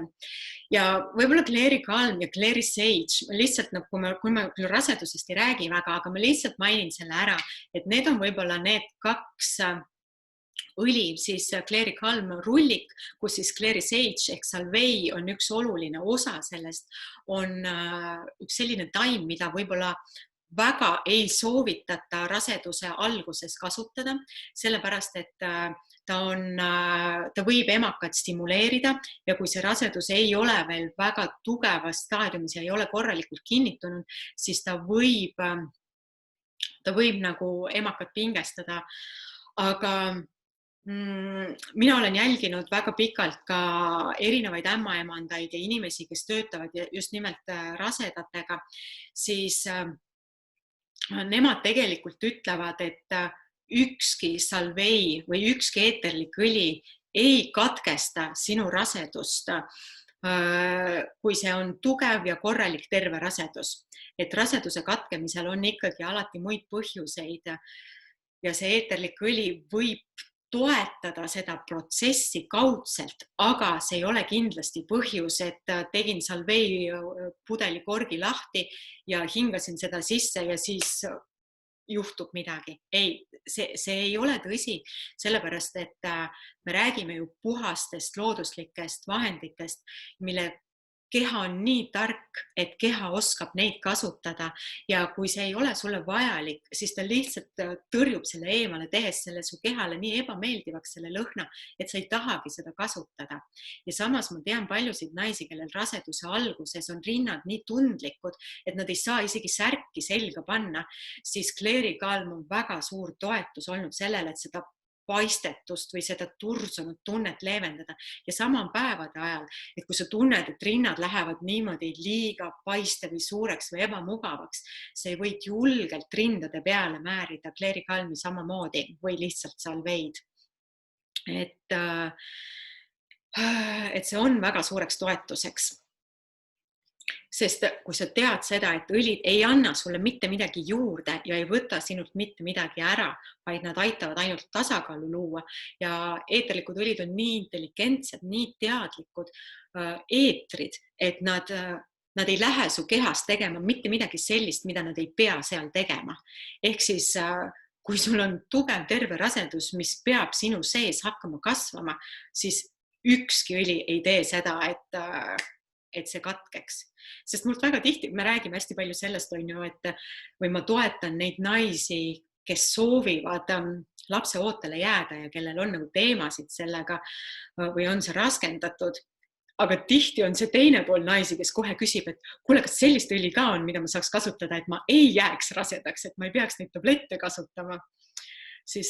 Ja võib-olla Clary Calm ja Clary Sage, lihtsalt kui ma rasedusest ei räägi väga, aga ma lihtsalt mainin selle ära, et need on võib-olla need 2 õli, siis Clary Calm rullik, kus siis Clary Sage ehk Salvei on üks oluline osa sellest, on üks selline taim, mida võib-olla väga ei soovitata raseduse alguses kasutada, sellepärast et ta võib emakat stimuleerida ja kui see rasedus ei ole veel väga tugevas staadiumis ja ei ole korralikult kinnitunud, siis ta võib nagu emakat pingestada. Aga mina olen jälginud väga pikalt ka erinevaid ämmaemandaid ja inimesi, kes töötavad just nimelt rasedatega, siis nemad tegelikult ütlevad, et ükski salvei või ükski eeterlik õli ei katkesta sinu rasedust kui see on tugev ja korralik terve rasedus. Et raseduse katkemisel on ikkagi alati muid põhjuseid ja see eeterlik õli võib toetada seda protsessi kaudselt, aga see ei ole kindlasti põhjus, et tegin Salvei pudeli korgi lahti ja hingasin seda sisse ja siis juhtub midagi. Ei, see ei ole tõsi, sellepärast et me räägime ju puhastest looduslikest vahenditest, mille keha on nii tark, et keha oskab neid kasutada ja kui see ei ole sulle vajalik, siis ta lihtsalt tõrjub selle eemale, tehes selle su kehale nii ebameeldivaks selle lõhna, et sa ei tahagi seda kasutada. Ja samas ma tean paljusid naisi, kellel raseduse alguses on rinnad nii tundlikud, et nad ei saa isegi särki selga panna, siis kleerikalm on väga suur toetus olnud sellele, et seda paistetust või seda tursunud tunnet leevendada. Ja sama on päevade ajal, et kui sa tunned, et rinnad lähevad niimoodi liiga paiste või suureks või ebamugavaks, see võid julgelt rindade peale määrida kleerikalmi samamoodi või lihtsalt Salveid. Et see on väga suureks toetuseks. Sest kui sa tead seda, et õlid ei anna sulle mitte midagi juurde ja ei võta sinult mitte midagi ära, vaid nad aitavad ainult tasakaalu luua ja eeterlikud õlid on nii intelligentsed, nii teadlikud eetrid, et nad ei lähe su kehas tegema mitte midagi sellist, mida nad ei pea seal tegema. Ehk siis kui sul on tugev terve rasedus, mis peab sinu sees hakkama kasvama, siis ükski õli ei tee seda, et see katkeks. Sest mult väga tihti, me räägime hästi palju sellest, või ma toetan neid naisi, kes soovivad lapse ootele jääda ja kellel on nagu teemasid sellega või on see raskendatud. Aga tihti on see teine pool naisi, kes kohe küsib, et kuule, kas sellist õli ka on, mida ma saaks kasutada, et ma ei jääks rasedaks, et ma ei peaks neid tablette kasutama. Siis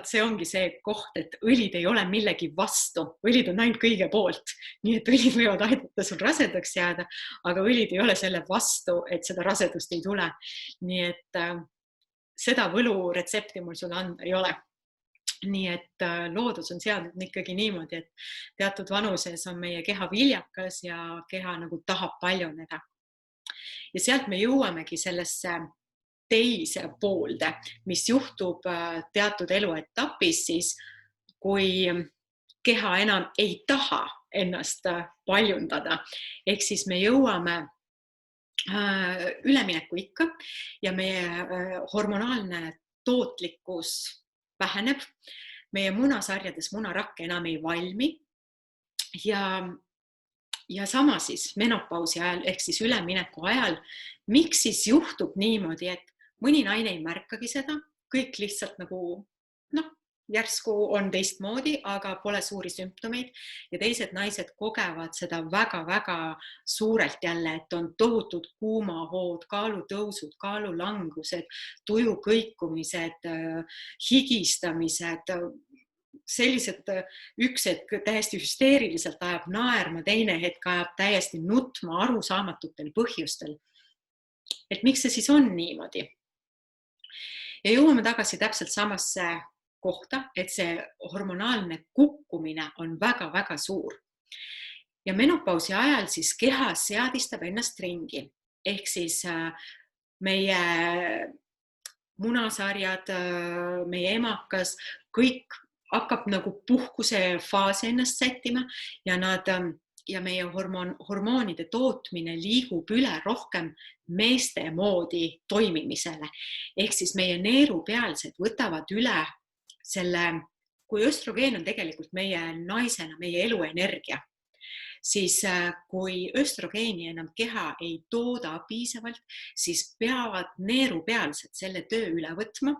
see ongi see koht, et õlid ei ole millegi vastu, õlid on ainult kõige poolt, nii et õlid võivad aidata sul rasedaks jääda, aga õlid ei ole selle vastu, et seda rasedust ei tule. Nii et seda võluretsepti mul sulle anda ei ole. Nii et loodus on seadnud ikkagi niimoodi, et teatud vanuses on meie keha viljakas ja keha nagu tahab paljuneda. Ja sealt me jõuamegi sellesse teise poolde, mis juhtub teatud eluetapis, siis kui keha enam ei taha ennast paljundada. Ehk siis me jõuame ülemineku ikka ja meie hormonaalne tootlikkus väheneb. Meie munasarjades munarakk enam ei valmi ja sama siis menopausi ajal ehk siis ülemineku ajal, miks siis juhtub niimoodi, et mõni naine ei märkagi seda, kõik lihtsalt nagu, järsku on teistmoodi, aga pole suuri sümptomeid ja teised naised kogevad seda väga-väga suurelt jälle, et on tohutud kuumahood, kaalutõusud, kaalulangused, tuju kõikumised, higistamised, sellised üks hetk täiesti hüsteeriliselt ajab naerma, teine hetk ajab täiesti nutma arusaamatutel põhjustel. Et miks see siis on niimoodi? Ja jõuame tagasi täpselt samasse kohta, et see hormonaalne kukkumine on väga-väga suur. Ja menopausi ajal siis keha seadistab ennast ringi. Ehk siis meie munasarjad, meie emakas, kõik hakkab nagu puhkuse faasi ennast sättima ja meie hormoonide tootmine liigub üle rohkem meeste moodi toimimisele. Ehk siis meie neerupealsed võtavad üle selle, kui östrogeen on tegelikult meie naisena, meie eluenergia, siis kui östrogeeni enam keha ei tooda piisavalt, siis peavad neerupealsed selle töö üle võtma.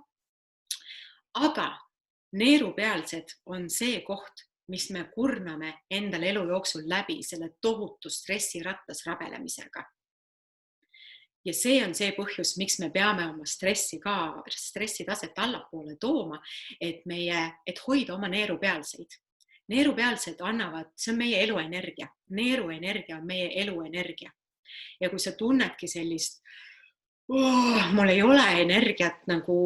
Aga neerupealsed on see koht, mis me kurname endal elu jooksul läbi selle tohutu stressirattas rabelemisega. Ja see on see põhjus, miks me peame oma stressitaset allapoole tooma, et hoida oma neerupealseid. Neerupealsed annavad, see on meie eluenergia. Neeruenergia on meie eluenergia. Ja kui sa tunnedki sellist mul ei ole energiat, nagu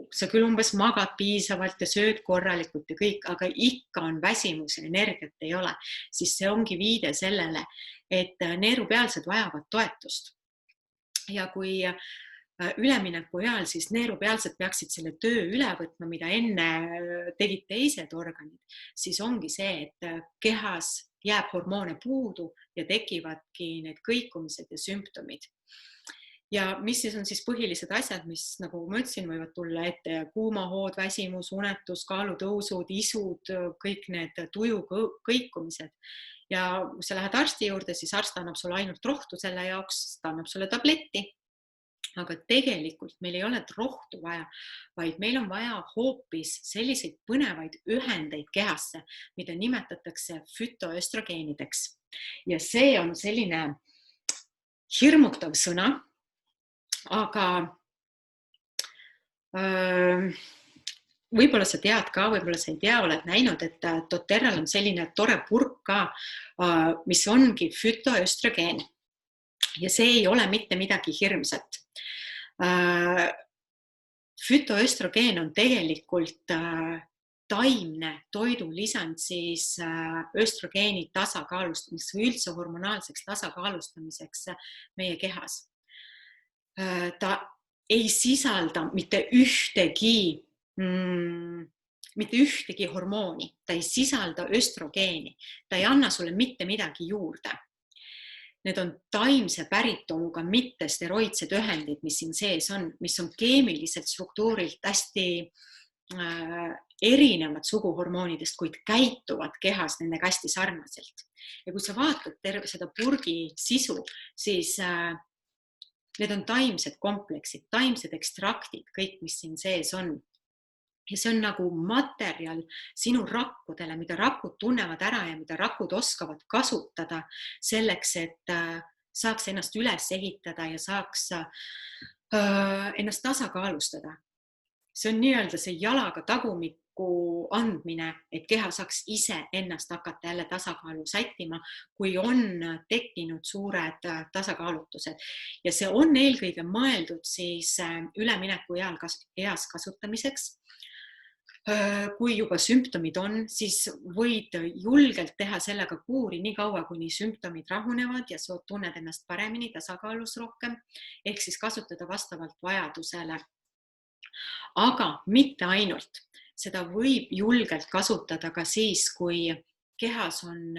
sa küll umbes magad piisavalt ja sööd korralikult ja kõik, aga ikka on väsimus ja energiat ei ole, siis see ongi viide sellele, et neerupealsed vajavad toetust. Ja kui ülemineku ajal, siis neerupealsed peaksid selle töö üle võtma, mida enne tegid teised organid, siis ongi see, et kehas jääb hormoone puudu ja tekivadki need kõikumised ja sümptomid. Ja mis siis on siis põhilised asjad, mis, nagu ma ütlesin, võivad tulla ette: kuumahood, väsimus, unetus, kaalutõusud, isud, kõik need tuju kõikumised. Ja kui sa lähed arsti juurde, siis arst annab sulle ainult rohtu selle jaoks, ta annab sulle tabletti. Aga tegelikult meil ei ole rohtu vaja, vaid meil on vaja hoopis selliseid põnevaid ühendeid kehasse, mida nimetatakse fütoöstrogeenideks. Ja see on selline hirmutav sõna, aga võib-olla sa tead ka, võib-olla sa ei tea, oled näinud, et doTERRAl on selline tore purk ka, mis ongi fütoöstrogeen. Ja see ei ole mitte midagi hirmsat. Fütoöstrogeen on tegelikult taimne toidulisand siis östrogeeni tasakaalustamiseks või üldse hormonaalseks tasakaalustamiseks meie kehas. Ta ei sisalda mitte ühtegi hormooni, ta ei sisalda östrogeeni, ta ei anna sulle mitte midagi juurde. Need on taimse päritoluga mitte steroidsed ühendid, mis siin sees on, mis on keemiliselt struktuurilt hästi erinevad suguhormoonidest, kuid käituvad kehas nendega hästi sarnaselt. Ja kui sa vaatad terve seda purgi sisu, siis need on taimsed kompleksid, taimsed ekstraktid, kõik, mis siin sees on. Ja see on nagu materjal sinu rakkudele, mida rakud tunnevad ära ja mida rakud oskavad kasutada selleks, et saaks ennast üles ehitada ja saaks ennast tasakaalustada. See on nii-öelda see jalaga tagumikku andmine, et keha saaks ise ennast hakata jälle tasakaalu sättima, kui on tekkinud suured tasakaalutused. Ja see on eelkõige mõeldud siis ülemineku eas kasutamiseks. Kui juba sümptomid on, siis võid julgelt teha sellega kuuri nii kaua, kuni sümptomid rahunevad ja sa tunned ennast paremini, tasakaalus rohkem, ehk siis kasutada vastavalt vajadusele. Aga mitte ainult. Seda võib julgelt kasutada ka siis, kui kehas on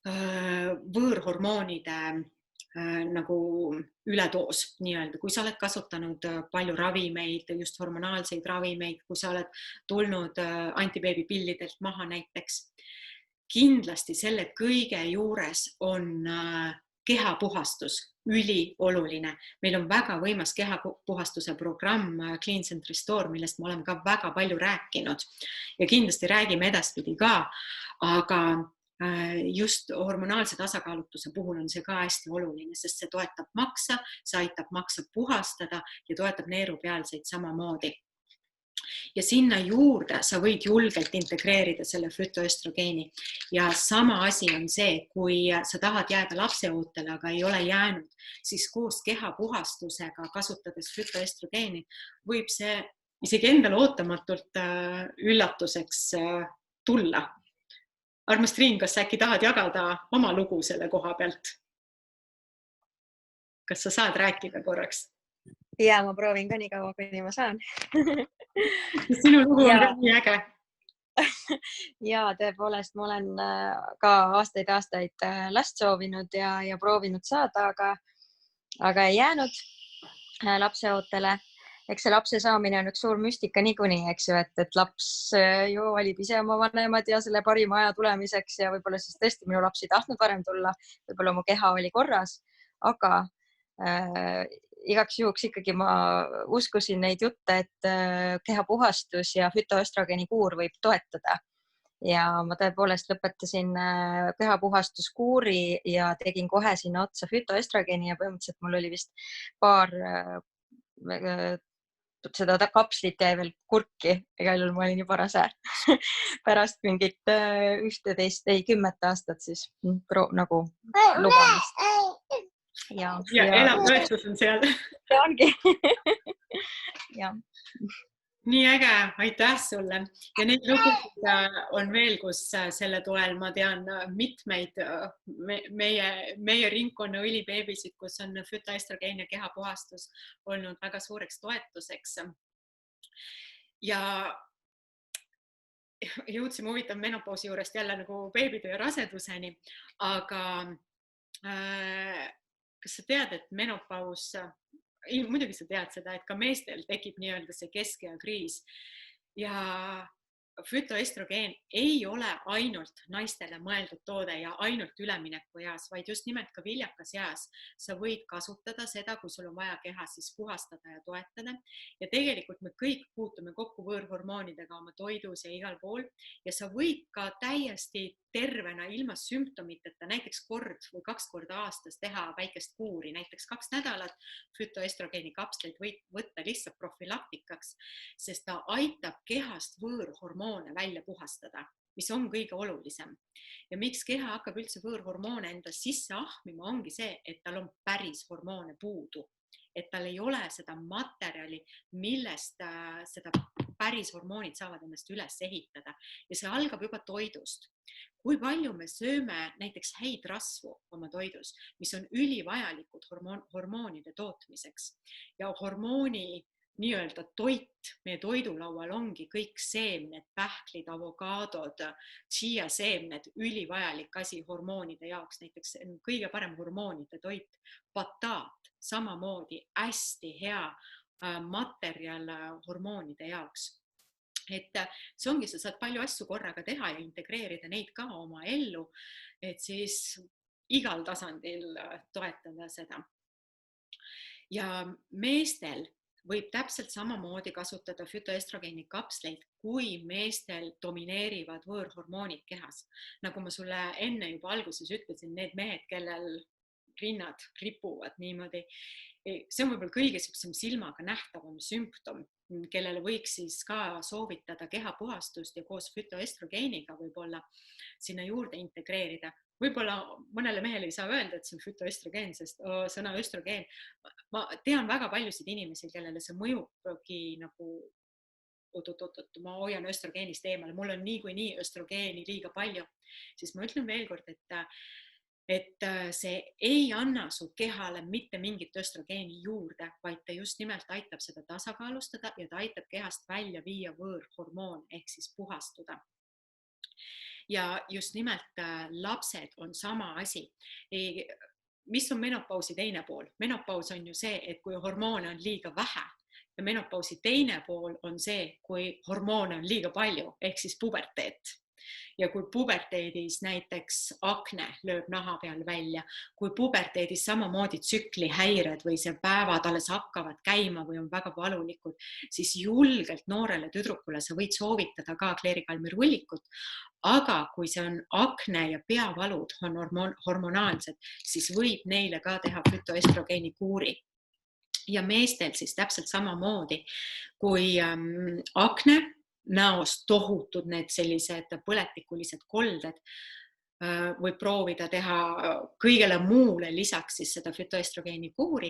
võõrhormoonide nagu ületoos nii-öelda. Kui sa oled kasutanud palju ravimeid, just hormonaalseid ravimeid, kui sa oled tulnud antibeebipillidelt maha näiteks, kindlasti selle kõige juures on kehapuhastus ülioluline. Meil on väga võimas kehapuhastuse programm Cleanse and Restore, millest me oleme ka väga palju rääkinud ja kindlasti räägime edaspidi ka, aga just hormonaalse tasakaalutuse puhul on see ka hästi oluline, sest see toetab maksa, see aitab maksa puhastada ja toetab neerupealseid samamoodi. Ja sinna juurde sa võid julgelt integreerida selle fütoöstrogeeni. Ja sama asi on see, kui sa tahad jääda lapseootele, aga ei ole jäänud, siis koos kehapuhastusega kasutades fütoöstrogeeni võib see isegi endale ootamatult üllatuseks tulla. Armas Triin, kas äkki tahad jagada oma lugu selle koha pealt? Kas sa saad rääkida korraks?
Ja, ma proovin ka nii kaua, kuni ma saan.
Sinu lugu on nii äge.
Ja, tõepoolest, ma olen ka aastaid last soovinud ja proovinud saada, aga ei jäänud lapseootele. Eks see lapse saamine on üks suur müstika niikuinii, eks ju, et laps ju valib ise oma vanemad ja selle parima aja tulemiseks ja võib-olla siis tõesti minu laps ei tahtnud varem tulla, võib-olla mu keha oli korras, aga igaks juhuks ikkagi ma uskusin neid jutte, et kehapuhastus ja fütoöstrogeeni kuur võib toetada. Ja ma tõepoolest lõpetasin kehapuhastuskuuri ja tegin kohe sinna otsa fütoöstrogeeni ja põhimõtteliselt mul oli vist paar seda kapslit jäi veel kurki, igal juhul ma olin juba rase pärast mingit 10 aastat siis nagu lubamist. ja
elav tõestus on seal.
see ongi. Ja.
Nii äge, aitäh sulle. Ja neid lugusid on veel, kus selle toel ma tean mitmeid meie ringkonna õlibeebisid, kus on fütoestrogeen ja kehapuhastus olnud väga suureks toetuseks. Ja jõudsime huvitav menopausi juurest jälle nagu beebitöö ja raseduseni, aga kas sa tead, et menopaus, muidugi sa tead seda, et ka meestel tekib nii-öelda see keskea kriis ja fütoestrogeen ei ole ainult naistele mõeldud toode ja ainult ülemineku eas, vaid just nimelt ka viljakas eas. Sa võid kasutada seda, kui sul on vaja keha siis puhastada ja toetada. Ja tegelikult me kõik puutume kokku võõrhormoonidega oma toidus ja igal pool. Ja sa võid ka täiesti tervena ilma sümptomiteta, näiteks kord või 2 korda aastas teha väikest kuuri, näiteks 2 nädalat fütoestrogeeni kapsleid võid võtta lihtsalt profülaktikaks, sest ta aitab kehast võõrhormoone välja puhastada, mis on kõige olulisem. Ja miks keha hakkab üldse võõrhormoone enda sisse ahmima, ongi see, et tal on päris hormoone puudu, et tal ei ole seda materjali, millest seda päris hormoonid saavad ennast üles ehitada. Ja see algab juba toidust. Kui palju me sööme näiteks häid rasvu oma toidus, mis on ülivajalikud hormoonide tootmiseks. Ja hormooni nii-öelda toit meie toidulaual ongi kõik seemned, pähklid, avokaadod, chia seemned, ülivajalik asi hormoonide jaoks. Näiteks kõige parem hormoonide toit, bataat, samamoodi hästi hea materjal hormoonide jaoks. Et see ongi, sa saad palju asju korraga teha ja integreerida neid ka oma ellu, et siis igal tasandil toetada seda. Ja meestel võib täpselt samamoodi kasutada fütoestrogeeni kapsleid, kui meestel domineerivad võõrhormoonid kehas. Nagu ma sulle enne juba alguses ütlesin, need mehed, kellel rinnad ripuvad niimoodi, see on võib-olla kõige silmaga nähtavam sümptom, kellele võiks siis ka soovitada kehapuhastust ja koos fütoestrogeeniga võib-olla sinna juurde integreerida. Võib-olla mõnele mehele ei saa öelda, et see on fütoestrogeen, sest sõna östrogeen. Ma tean väga paljusid inimesi, kellele see mõjubki nagu, ma hoian östrogeenist eemale, mul on niikuinii östrogeeni liiga palju. Siis ma ütlen veel kord, et see ei anna su kehale mitte mingit östrogeeni juurde, vaid ta just nimelt aitab seda tasakaalustada ja ta aitab kehast välja viia võõrhormoon ehk siis puhastuda. Ja just nimelt lapsed on sama asi. Mis on menopausi teine pool? Menopaus on ju see, et kui hormoone on liiga vähe ja menopausi teine pool on see, kui hormoone on liiga palju ehk siis puberteet. Ja kui puberteedis näiteks akne lööb naha peal välja, kui puberteedis samamoodi tsüklihäired või see päevad alles hakkavad käima või on väga valulikud, siis julgelt noorele tüdrukule sa võid soovitada ka kleerikalmi rullikut, aga kui see on akne ja peavalud on hormonaalsed, siis võib neile ka teha fütoestrogeeni kuuri. Ja meestel siis täpselt samamoodi, kui akne, näost tohutud need sellised põletikulised kolded, võib proovida teha kõigele muule lisaks siis seda fütoestrogeeni kuuri.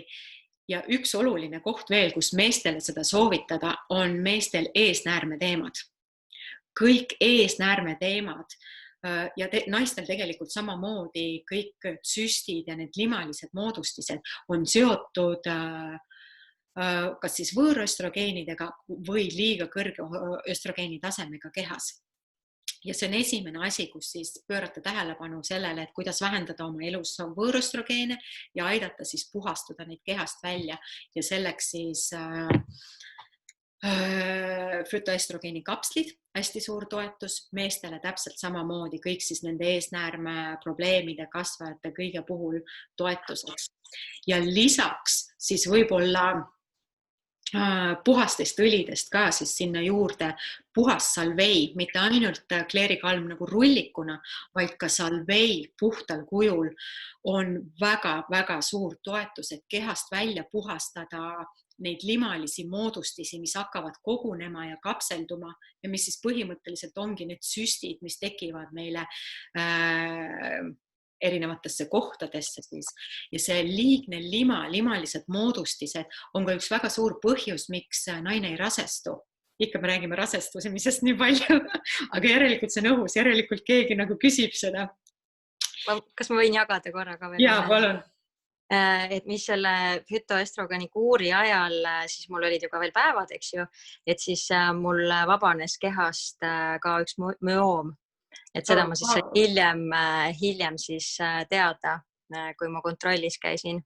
Ja üks oluline koht veel, kus meestele seda soovitada, on meestel eesnäärmeteemad. Kõik eesnäärmeteemad ja naistel tegelikult samamoodi kõik tsüstid ja need limalised moodustised on seotud kas siis võõröstrogeenidega või liiga kõrge östrogeeni tasemega kehas. Ja see on esimene asi, kus siis pöörata tähelepanu sellele, et kuidas vähendada oma elus võõröstrogeene ja aidata siis puhastuda neid kehast välja ja selleks siis fütoestrogeeni kapslid, hästi suur toetus, meestele täpselt samamoodi kõik siis nende eesnäärme probleemide kasvajate kõige puhul toetuseks. Ja lisaks siis võib-olla puhastest õlidest ka siis sinna juurde puhas salvei, mitte ainult kleerikalm nagu rullikuna, vaid ka salvei puhtal kujul on väga-väga suur toetus, et kehast välja puhastada neid limalisi moodustisi, mis hakkavad kogunema ja kapselduma ja mis siis põhimõtteliselt ongi need süstid, mis tekivad meile erinevatesse kohtadesse siis. Ja see liigne lima, limalised moodustised on ka üks väga suur põhjus, miks naine ei rasestu. Ikka me räägime rasestusemisest nii palju, aga järelikult see on õhus, järelikult keegi nagu küsib seda.
Kas ma võin jagada korra ka veel?
Jaa, palun.
Et mis selle fütoestrogeni kuuri ajal, siis mul olid ju ka veel päevad, eks ju, et siis mul vabanes kehast ka üks müoom, et seda ma siis hiljem siis teada, kui ma kontrollis käisin.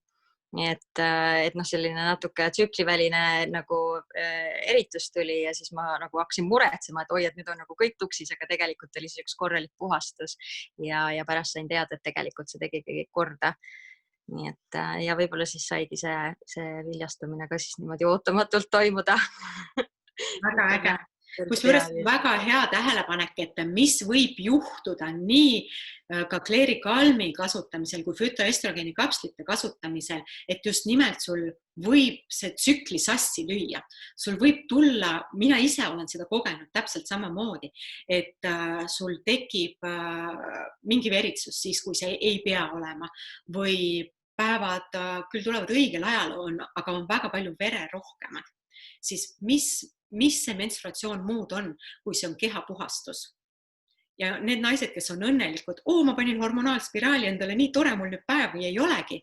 Nii et selline natuke tsükliväline nagu eritus tuli ja siis ma nagu hakkasin muretsema, et oi, et nüüd on nagu kõik tuksis, aga tegelikult oli siis üks korralik puhastus ja pärast sain teada, et tegelikult see tegi kõik korda. Nii et ja võib-olla siis saigi see viljastumine ka siis niimoodi ootamatult toimuda.
Väga äge. Kusjuures väga hea tähelepanek, et mis võib juhtuda nii ka kleerikalmi kasutamisel kui fütoestrogeni kapslite kasutamisel, et just nimelt sul võib see tsükli sassi lüüa. Sul võib tulla, mina ise olen seda kogenud täpselt samamoodi, et sul tekib mingi veritsus siis, kui see ei pea olema või päevad küll tulevad õigel ajal, aga on väga palju vere rohkemad. Siis mis see menstruatsioon muud on, kui see on kehapuhastus? Ja need naised, kes on õnnelikud, ma panin hormonaalspiraali endale, nii tore mul nüüd päev või ei olegi,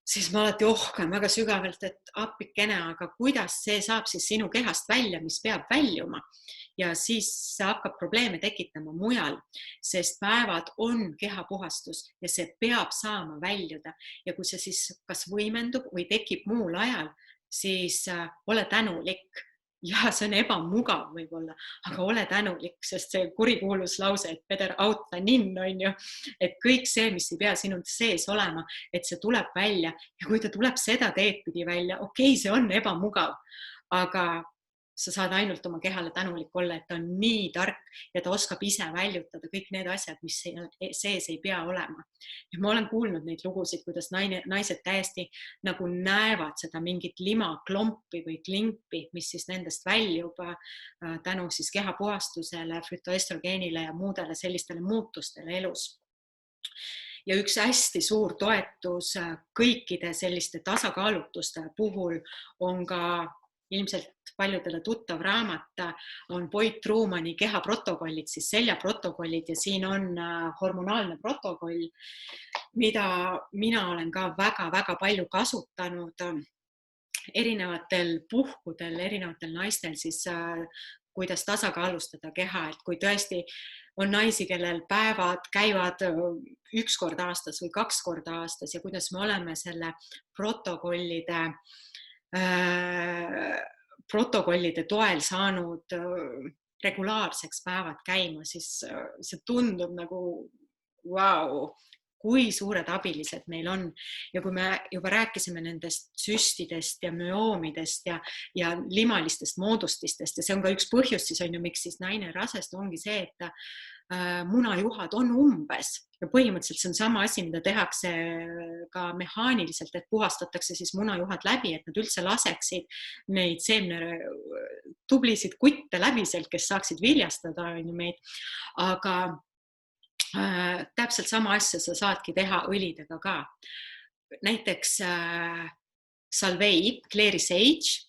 siis ma alati ohkan väga sügavalt, et appikene, aga kuidas see saab siis sinu kehast välja, mis peab väljuma? Ja siis see hakkab probleeme tekitama mujal, sest päevad on kehapuhastus ja see peab saama väljuda. Ja kui see siis kas võimendub või tekib muul ajal, siis ole tänulik. Ja see on ebamugav võib-olla, aga ole tänulik, sest see kurikuulus lause, et better out than in, on ju, et kõik see, mis ei pea sinu sees olema, et see tuleb välja. Ja kui ta tuleb seda teed pidi välja, okei, see on ebamugav, aga sa saad ainult oma kehale tänulik olla, et ta on nii tark ja ta oskab ise väljutada kõik need asjad, mis sees ei pea olema. Ja ma olen kuulnud neid lugusid, kuidas naised täiesti nagu näevad seda mingit limaklompi või klimpi, mis siis nendest väljub tänu siis kehapuhastusele, fütoestrogeenile ja muudele sellistele muutustele elus. Ja üks hästi suur toetus kõikide selliste tasakaalutuste puhul on ka ilmselt paljudele tuttav raamat on Boyd Trumani kehaprotokollid, siis seljaprotokollid ja siin on hormonaalne protokoll, mida mina olen ka väga-väga palju kasutanud erinevatel puhkudel, erinevatel naistel siis kuidas tasakaalustada keha, et kui tõesti on naisi, kellel päevad käivad 1 kord aastas või 2 korda aastas ja kuidas me oleme selle protokollide toel saanud regulaarseks päevad käima, siis see tundub nagu vau, kui suured abilised meil on. Ja kui me juba rääkisime nendest süstidest ja müoomidest ja limalistest moodustistest ja see on ka üks põhjus siis on ju, miks siis naine rasest ongi see, et munajuhad on umbes ja põhimõtteliselt see on sama asi, mida tehakse ka mehaaniliselt, et puhastatakse siis munajuhad läbi, et nad üldse laseksid neid seemne tublisid kutte läbi sealt, kes saaksid viljastada meid, aga täpselt sama asja sa saadki teha õlidega ka. Näiteks salvei, clary sage,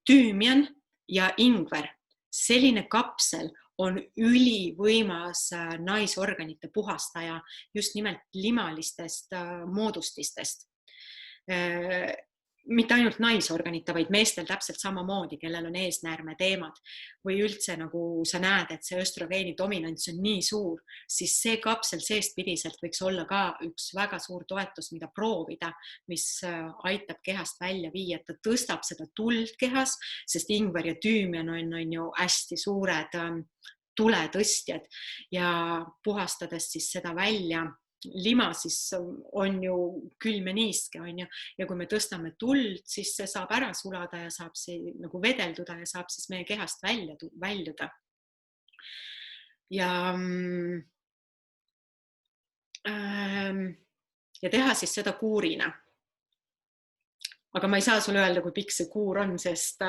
tüümian ja ingver. Selline kapsel on ülivõimas naisorganite puhastaja just nimelt limalistest moodustistest. Mitte ainult naisorganite, vaid meestel täpselt samamoodi, kellel on eesnäärme teemad või üldse nagu sa näed, et see östrogeeni dominants on nii suur, siis see kapsel seestpidiselt võiks olla ka üks väga suur toetus, mida proovida, mis aitab kehast välja viia, et ta tõstab seda tuld kehas, sest ingver ja tüümian on ju hästi suured tuletõstjad ja puhastades siis seda välja, lima siis on ju külm ja niiske, on ju, ja kui me tõstame tuld, siis see saab ära sulada ja saab see nagu vedelduda ja saab siis meie kehast väljuda. Ja teha siis seda kuurina. Aga ma ei saa sulle öelda, kui pikk see kuur on, sest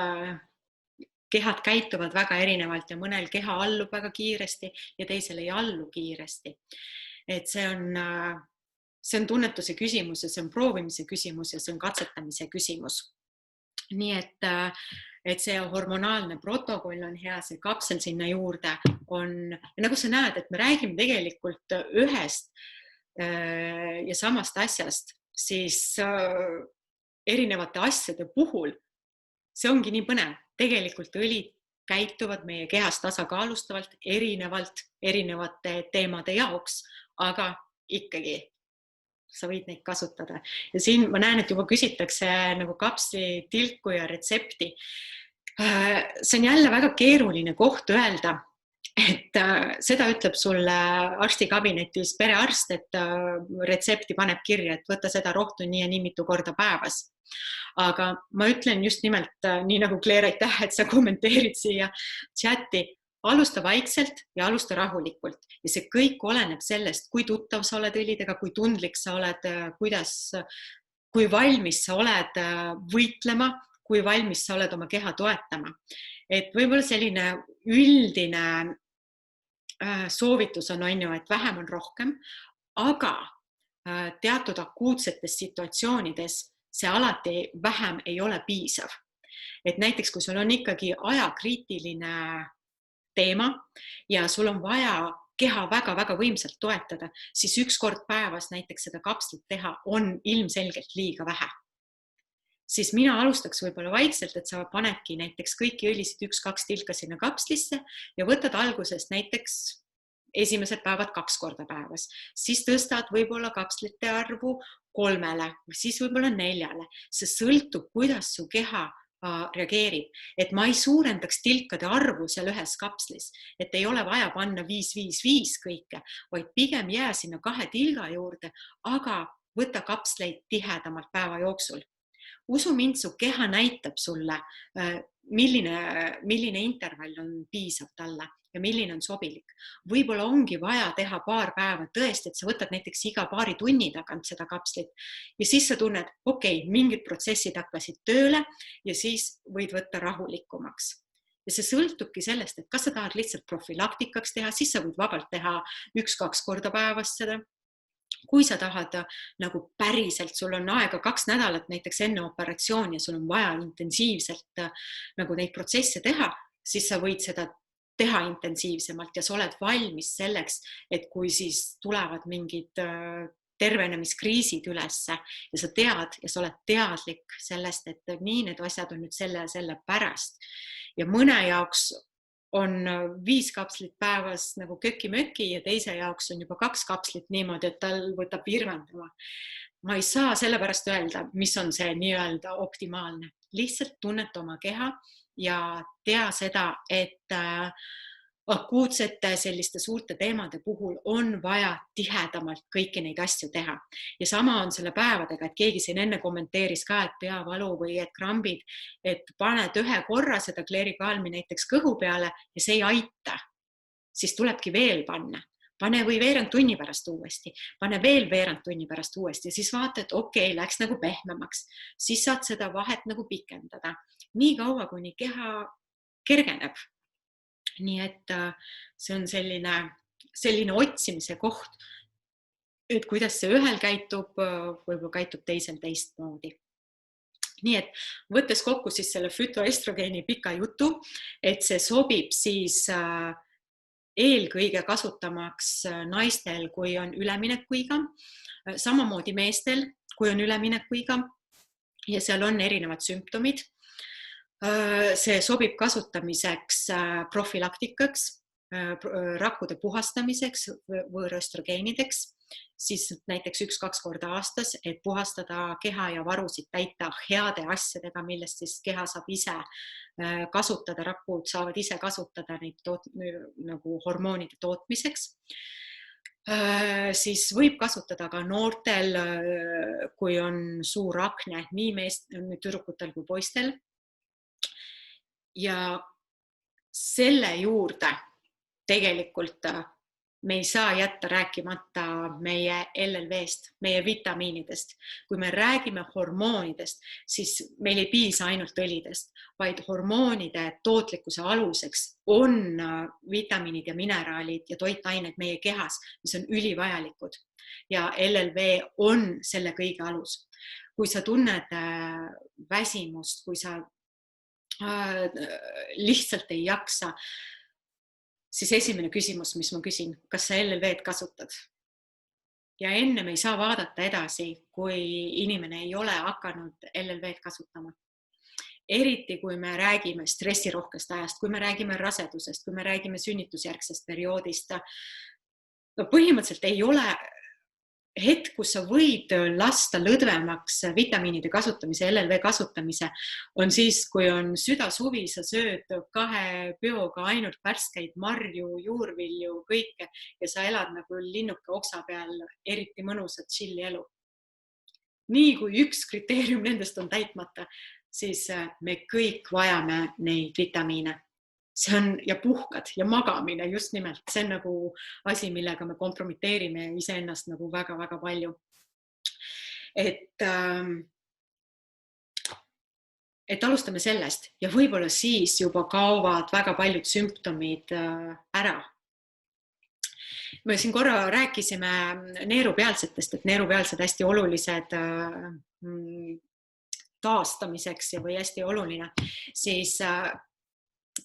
kehad käituvad väga erinevalt ja mõnel keha allub väga kiiresti ja teisel ei allu kiiresti. et see on tunnetuse küsimus ja see on proovimise küsimus ja see on katsetamise küsimus. Nii et see hormonaalne protokoll on hea, see kapsel sinna juurde on, ja nagu sa näed, et me räägime tegelikult ühest ja samast asjast, siis erinevate asjade puhul see ongi nii põnev. Tegelikult õlid käituvad meie kehas tasakaalustavalt erinevate teemade jaoks, aga ikkagi sa võid neid kasutada. Ja siin ma näen, et juba küsitakse nagu kapsli tilku ja retsepti. See on jälle väga keeruline koht öelda, et seda ütleb sulle arstikabinetis perearst, et retsepti paneb kirja, et võta seda rohtu nii ja nii mitu korda päevas. Aga ma ütlen just nimelt nii nagu Claire, aitäh, et sa kommenteerid siia chati, alusta vaikselt ja alusta rahulikult. Ja see kõik oleneb sellest, kui tuttav sa oled õlidega, kui tundlik sa oled, kui valmis sa oled võitlema, kui valmis sa oled oma keha toetama. Et võib-olla selline üldine soovitus on, et vähem on rohkem, aga teatud akuutsetes situatsioonides see alati vähem ei ole piisav. Et näiteks, kui sul on ikkagi ajakriitiline teema ja sul on vaja keha väga-väga võimsalt toetada, siis üks kord päevas näiteks seda kapslit teha on ilmselgelt liiga vähe. Siis mina alustaks võib-olla vaikselt, et sa panedki näiteks kõiki õlisid 1-2 tilka sinna kapslisse ja võtad algusest näiteks esimesed päevad 2 korda päevas. Siis tõstad võib-olla kapslite arvu 3, siis võib-olla 4. See sõltub, kuidas su keha reageerib, et ma ei suurendaks tilkade arvu seal ühes kapslis, et ei ole vaja panna 5-5-5 kõike, vaid pigem jää sinna 2 tilga juurde, aga võta kapsleid tihedamalt päeva jooksul. Usu mind, su keha näitab sulle, milline intervall on piisav talle ja milline on sobilik. Võib-olla ongi vaja teha paar päeva tõesti, et sa võtad näiteks iga paari tunni tagant seda kapslit ja siis sa tunned, okei, mingid protsessid hakkasid tööle ja siis võid võtta rahulikumaks. Ja see sõltubki sellest, et kas sa tahad lihtsalt profilaktikaks teha, siis sa võid vabalt teha 1-2 korda päevas seda. Kui sa tahad nagu päriselt, sul on aega 2 nädalat näiteks enne operatsiooni ja sul on vaja intensiivselt nagu neid protsesse teha, siis sa võid seda teha intensiivsemalt ja sa oled valmis selleks, et kui siis tulevad mingid tervenemiskriisid ülesse ja sa tead ja sa oled teadlik sellest, et nii need asjad on nüüd selle pärast. Ja mõne jaoks on 5 kapslit päevas nagu köki-möki ja teise jaoks on juba 2 kapslit niimoodi, et tal võtab virvendama. Ma ei saa sellepärast öelda, mis on see nii-öelda optimaalne. Lihtsalt tunneta oma keha ja tea seda, et akuutsete selliste suurte teemade puhul on vaja tihedamalt kõiki neid asju teha. Ja sama on selle päevadega, et keegi siin enne kommenteeris ka, et peavalu või et krambid, et paned ühe korra seda klerikaalmi näiteks kõhu peale ja see ei aita. Siis tulebki veel panna. Pane või veerand tunni pärast uuesti, pane veel veerand tunni pärast uuesti ja siis vaata, et okei, läks nagu pehmemaks. Siis saad seda vahet nagu pikendada. Nii kaua, kuni keha kergeneb. Nii et see on selline otsimise koht, et kuidas see ühel käitub, võib-olla käitub teisel teistmoodi. Nii et võttes kokku siis selle fütoestrogeeni pika jutu, et see sobib siis eelkõige kasutamaks naistel, kui on üleminekuiga, samamoodi meestel, kui on üleminekuiga ja seal on erinevad sümptomid. See sobib kasutamiseks profilaktikaks, rakkude puhastamiseks, võõröstrogeenideks, siis näiteks 1-2 korda aastas, et puhastada keha ja varusid täita heade asjadega, millest siis keha saab ise kasutada, rakud saavad ise kasutada neid nagu hormoonide tootmiseks. Siis võib kasutada ka noortel, kui on suur akne, nii tüdrukutel kui poistel. Ja selle juurde tegelikult me ei saa jätta rääkimata meie LLV-st, meie vitamiinidest. Kui me räägime hormoonidest, siis meil ei piisa ainult õlidest, vaid hormoonide tootlikkuse aluseks on vitamiinid ja mineraalid ja toitained meie kehas, mis on ülivajalikud. Ja LLV on selle kõige alus. Kui sa tunned väsimust, kui sa lihtsalt ei jaksa, siis esimene küsimus, mis ma küsin, kas sa LLV-d kasutad? Ja enne me ei saa vaadata edasi, kui inimene ei ole hakanud LLV-d kasutama. Eriti kui me räägime stressirohkest ajast, kui me räägime rasedusest, kui me räägime sünnitusjärgsest perioodist. Põhimõtteliselt ei ole hetk, kus sa võid lasta lõdvemaks vitamiinide kasutamise, LLV kasutamise, on siis, kui on südasuvi, sa sööd 2 peoga ainult värskeid marju, juurvilju, kõike ja sa elad nagu linnuke oksa peal, eriti mõnusat chilli elu. Nii kui üks kriteerium nendest on täitmata, siis me kõik vajame neid vitamiine. See on ja puhkad ja magamine just nimelt. See on nagu asi, millega me kompromiteerime iseennast nagu väga-väga palju. Et alustame sellest ja võib-olla siis juba kaovad väga paljud sümptomid ära. Me siin korra rääkisime neerupealsetest, et neerupealsed hästi olulised taastamiseks ja või hästi oluline, siis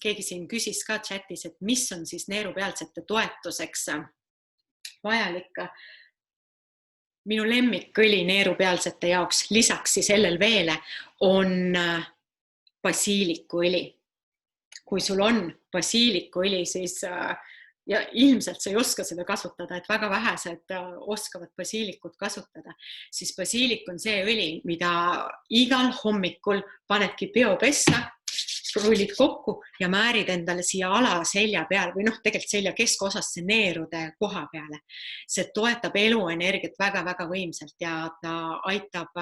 keegi siin küsis ka chatis, et mis on siis neerupealsete toetuseks vajalik. Minu lemmikõli neerupealsete jaoks lisaks siis LLV-le on basiilikuõli. Kui sul on basiilikuõli, siis ja ilmselt sa ei oska seda kasutada, et väga vähesed oskavad basiilikut kasutada, siis basiilik on see õli, mida igal hommikul panedki peopessa, rullid kokku ja määrid endale siia alaselja peal või tegelikult selja keskosasse neerude koha peale. See toetab eluenergiat väga-väga võimsalt ja ta aitab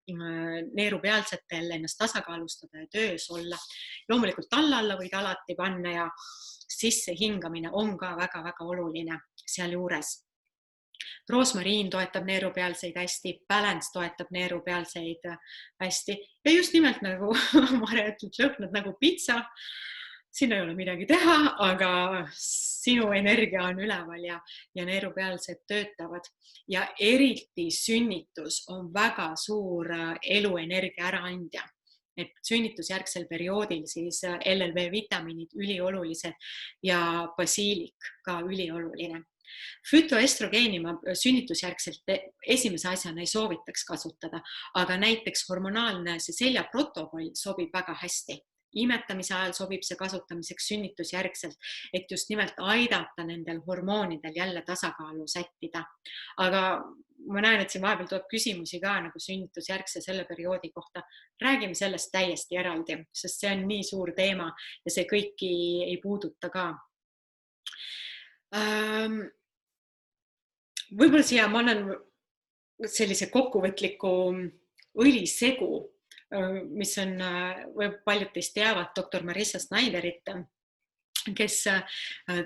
neerupealsetel ennast tasakaalustada ja töös olla. Loomulikult talla alla võid alati panna ja sissehingamine on ka väga-väga oluline seal juures. Roosmariin toetab neerupealseid hästi, Balance toetab neerupealseid hästi ja just nimelt nagu Mare ütleb, lõhnad nagu pitsa. Siin ei ole midagi teha, aga sinu energia on üleval ja neerupealsed töötavad. Ja eriti sünnitus on väga suur eluenergia äraandja. Et sünnitusjärgsel perioodil siis LLV vitamiinid üliolulised ja basiilik ka ülioluline. Fütoestrogeeni ma sünnitusjärgselt esimese asjana ei soovitaks kasutada, aga näiteks hormonaalne see seljaprotokoll sobib väga hästi. Imetamise ajal sobib see kasutamiseks sünnitusjärgselt, et just nimelt aidata nendel hormoonidel jälle tasakaalu sättida. Aga ma näen, et siin vahepeal tuleb küsimusi ka nagu sünnitusjärgse selle perioodi kohta. Räägime sellest täiesti eraldi, sest see on nii suur teema ja see kõiki ei puuduta ka. Võib-olla siia ma annan sellise kokkuvõtliku õlisegu, mis on, paljud teist teavad doktor Marissa Schneiderit, kes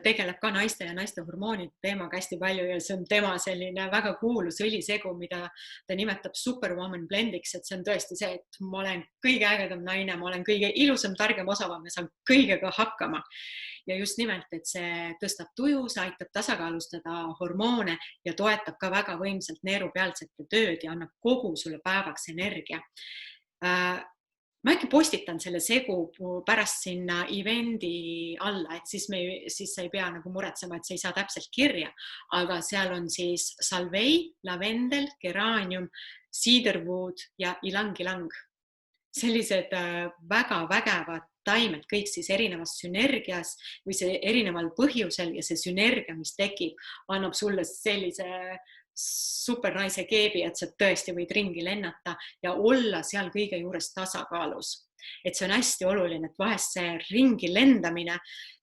tegeleb ka naiste ja naiste hormoonide teemaga hästi palju ja see on tema selline väga kuulus õlisegu, mida ta nimetab Superwoman Blendiks, et see on tõesti see, et ma olen kõige ägedam naine, ma olen kõige ilusam, targem, osavam ja saan kõigega hakkama. Ja just nimelt, et see tõstab tuju, see aitab tasakaalustada hormoone ja toetab ka väga võimsalt neerupealsete tööd ja annab kogu sulle päevaks energia. Ma äkki postitan selle segu pärast sinna evendi alla, et siis sa ei pea nagu muretsema, et sa ei saa täpselt kirja, aga seal on siis salvei, lavendel, geraanium, cedarwood ja ilang-ilang. Sellised väga vägevad taimed, kõik siis erinevas sünergias või see erineval põhjusel ja see sünergia, mis tekib, annab sulle sellise supernaise keebi, et sa tõesti võid ringi lennata ja olla seal kõige juures tasakaalus. Et see on hästi oluline, et vahest see ringi lendamine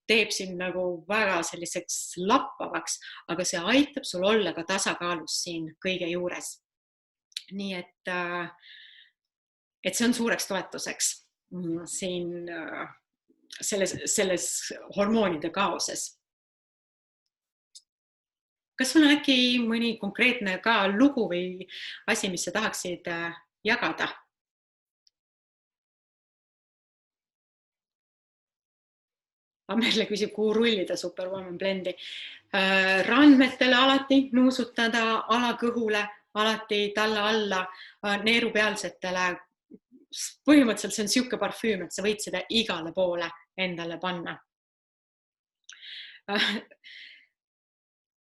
teeb sind nagu väga selliseks lappavaks, aga see aitab sul olla ka tasakaalus siin kõige juures. Nii et see on suureks toetuseks siin selles hormoonide kaoses. kas sul on äkki mõni konkreetne ka lugu või asi, mis sa tahaksid jagada? Merle küsib, kuhu rullida Superwoman blendi. Randmetele alati nuusutada, alakõhule alati talla alla, neerupealsetele. Põhimõtteliselt see on siuke parfüüm, et sa võid seda igale poole endale panna.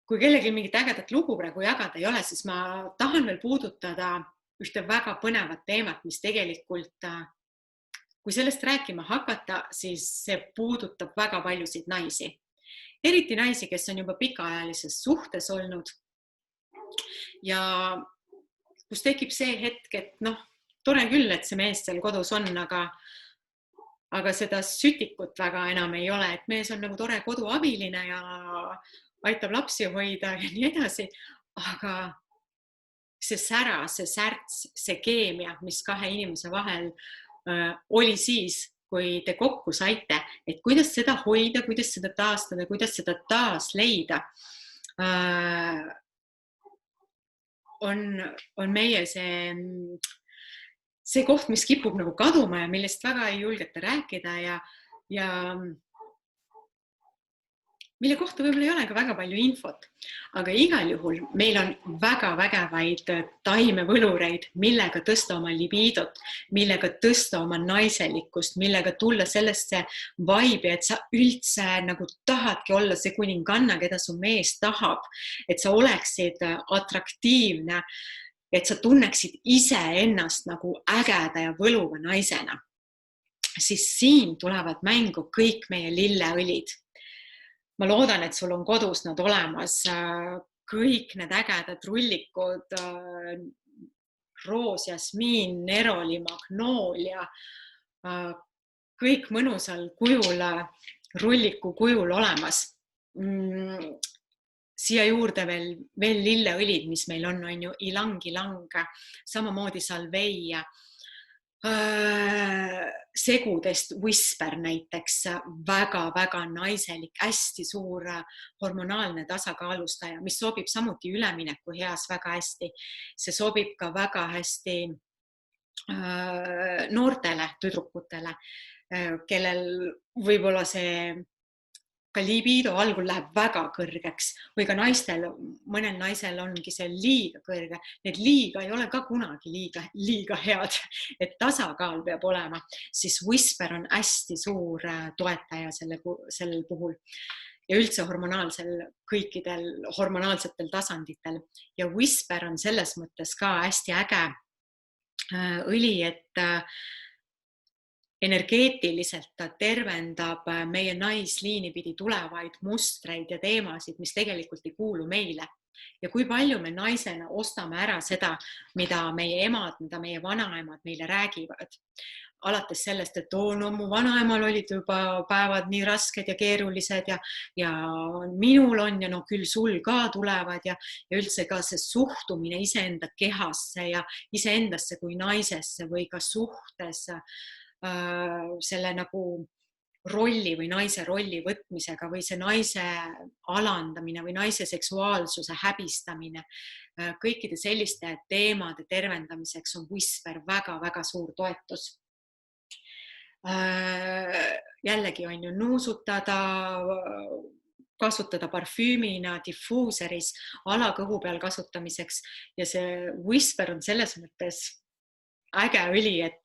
Kui kellelgi mingit ägedat lugu praegu jagada ei ole, siis ma tahan veel puudutada ühte väga põnevat teemat, mis tegelikult kui sellest rääkima hakata, siis see puudutab väga paljusid naisi. Eriti naisi, kes on juba pikaajalises suhtes olnud. Ja kus tekib see hetk, et tore küll, et see mees seal kodus on, aga seda sütikut väga enam ei ole, et mees on nagu tore koduabiline ja aitab lapsi hoida ja nii edasi. Aga see sära, see särts, see keemia, mis kahe inimese vahel oli siis, kui te kokku saite, et kuidas seda hoida, kuidas seda taastada, kuidas seda taas leida, on meie see koht, mis kipub nagu kaduma ja millest väga ei julgeta rääkida ja mille kohta võib-olla ei ole ka väga palju infot. Aga igal juhul meil on väga vägevaid taimevõlureid, millega tõsta oma libiidot, millega tõsta oma naiselikkust, millega tulla sellesse vibe'i, et sa üldse nagu tahadki olla see kuninganna, keda su mees tahab, et sa oleksid atraktiivne, et sa tunneksid ise ennast nagu ägeda ja võluva naisena. Siis siin tulevad mängu kõik meie lilleõlid. Ma loodan, et sul on kodus nad olemas, kõik need ägedad rullikud, roos, jasmiin, neroli, magnoolia, kõik mõnusal kujul, rulliku kujul olemas. Siia juurde veel lilleõlid, mis meil on ju ilang, samamoodi salveia. Segudest Whisper näiteks väga naiselik, hästi suur hormonaalne tasakaalustaja, mis sobib samuti ülemineku heas väga hästi. See sobib ka väga hästi noortele tüdrukutele, kellel võib-olla see ka libido algul läheb väga kõrgeks või ka naistel, mõnel naisel ongi see liiga kõrge. Need liiga ei ole ka kunagi liiga head, et tasakaal peab olema. Siis Whisper on hästi suur toetaja sellel puhul ja üldse kõikidel hormonaalsetel tasanditel. Ja Whisper on selles mõttes ka hästi äge õli, et energeetiliselt ta tervendab meie naisliini pidi tulevaid mustreid ja teemasid, mis tegelikult ei kuulu meile. Ja kui palju me naisena ostame ära seda, mida meie emad, mida meie vanaemad meile räägivad. Alates sellest, et mu vanaemal olid juba päevad nii rasked ja keerulised ja minul on ja küll sul ka tulevad ja üldse ka see suhtumine iseenda kehasse ja iseendasse kui naisesse või ka suhtes selle nagu rolli või naise rolli võtmisega või see naise alandamine või naise seksuaalsuse häbistamine. Kõikide selliste teemade tervendamiseks on Whisper väga suur toetus. Jällegi on ju nuusutada, kasutada parfüümina, diffuuseris, alakõhu peal kasutamiseks ja see Whisper on selles mõttes äge õli, et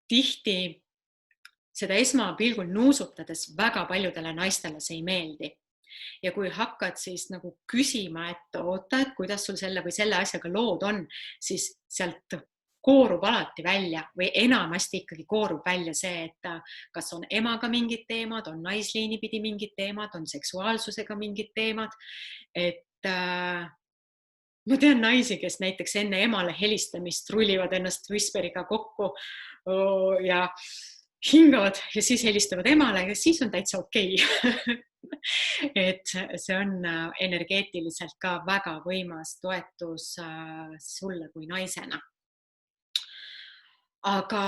tihti seda esmapilgul nuusutades väga paljudele naistele see ei meeldi. Ja kui hakkad siis nagu küsima, et oota, et kuidas sul selle või selle asjaga lood on, siis sealt koorub alati välja või enamasti ikkagi koorub välja see, et kas on emaga mingid teemad, on naisliini pidi mingid teemad, on seksuaalsusega mingid teemad. Et ma tean naisi, kes näiteks enne emale helistamist rullivad ennast Whisperiga kokku ja hingavad ja siis helistavad emale ja siis on täitsa okei. Et see on energeetiliselt ka väga võimas toetus sulle kui naisena. Aga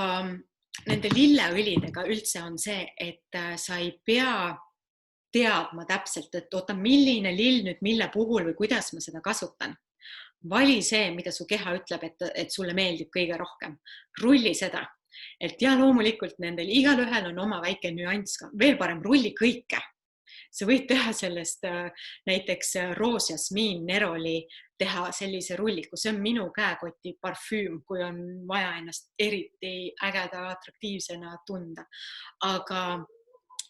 nende lilleõlidega üldse on see, et sa ei pea teadma täpselt, et oota, milline lill nüüd mille puhul või kuidas ma seda kasutan. Vali see, mida su keha ütleb, et sulle meeldib kõige rohkem. Rulli seda. Et ja loomulikult nendel igalühel on oma väike nüanss ka. Veel parem, rulli kõike. Sa võid teha sellest näiteks roos jasmiin neroli teha sellise rulliku. See on minu käekoti parfüüm, kui on vaja ennast eriti ägeda, atraktiivsena tunda. Aga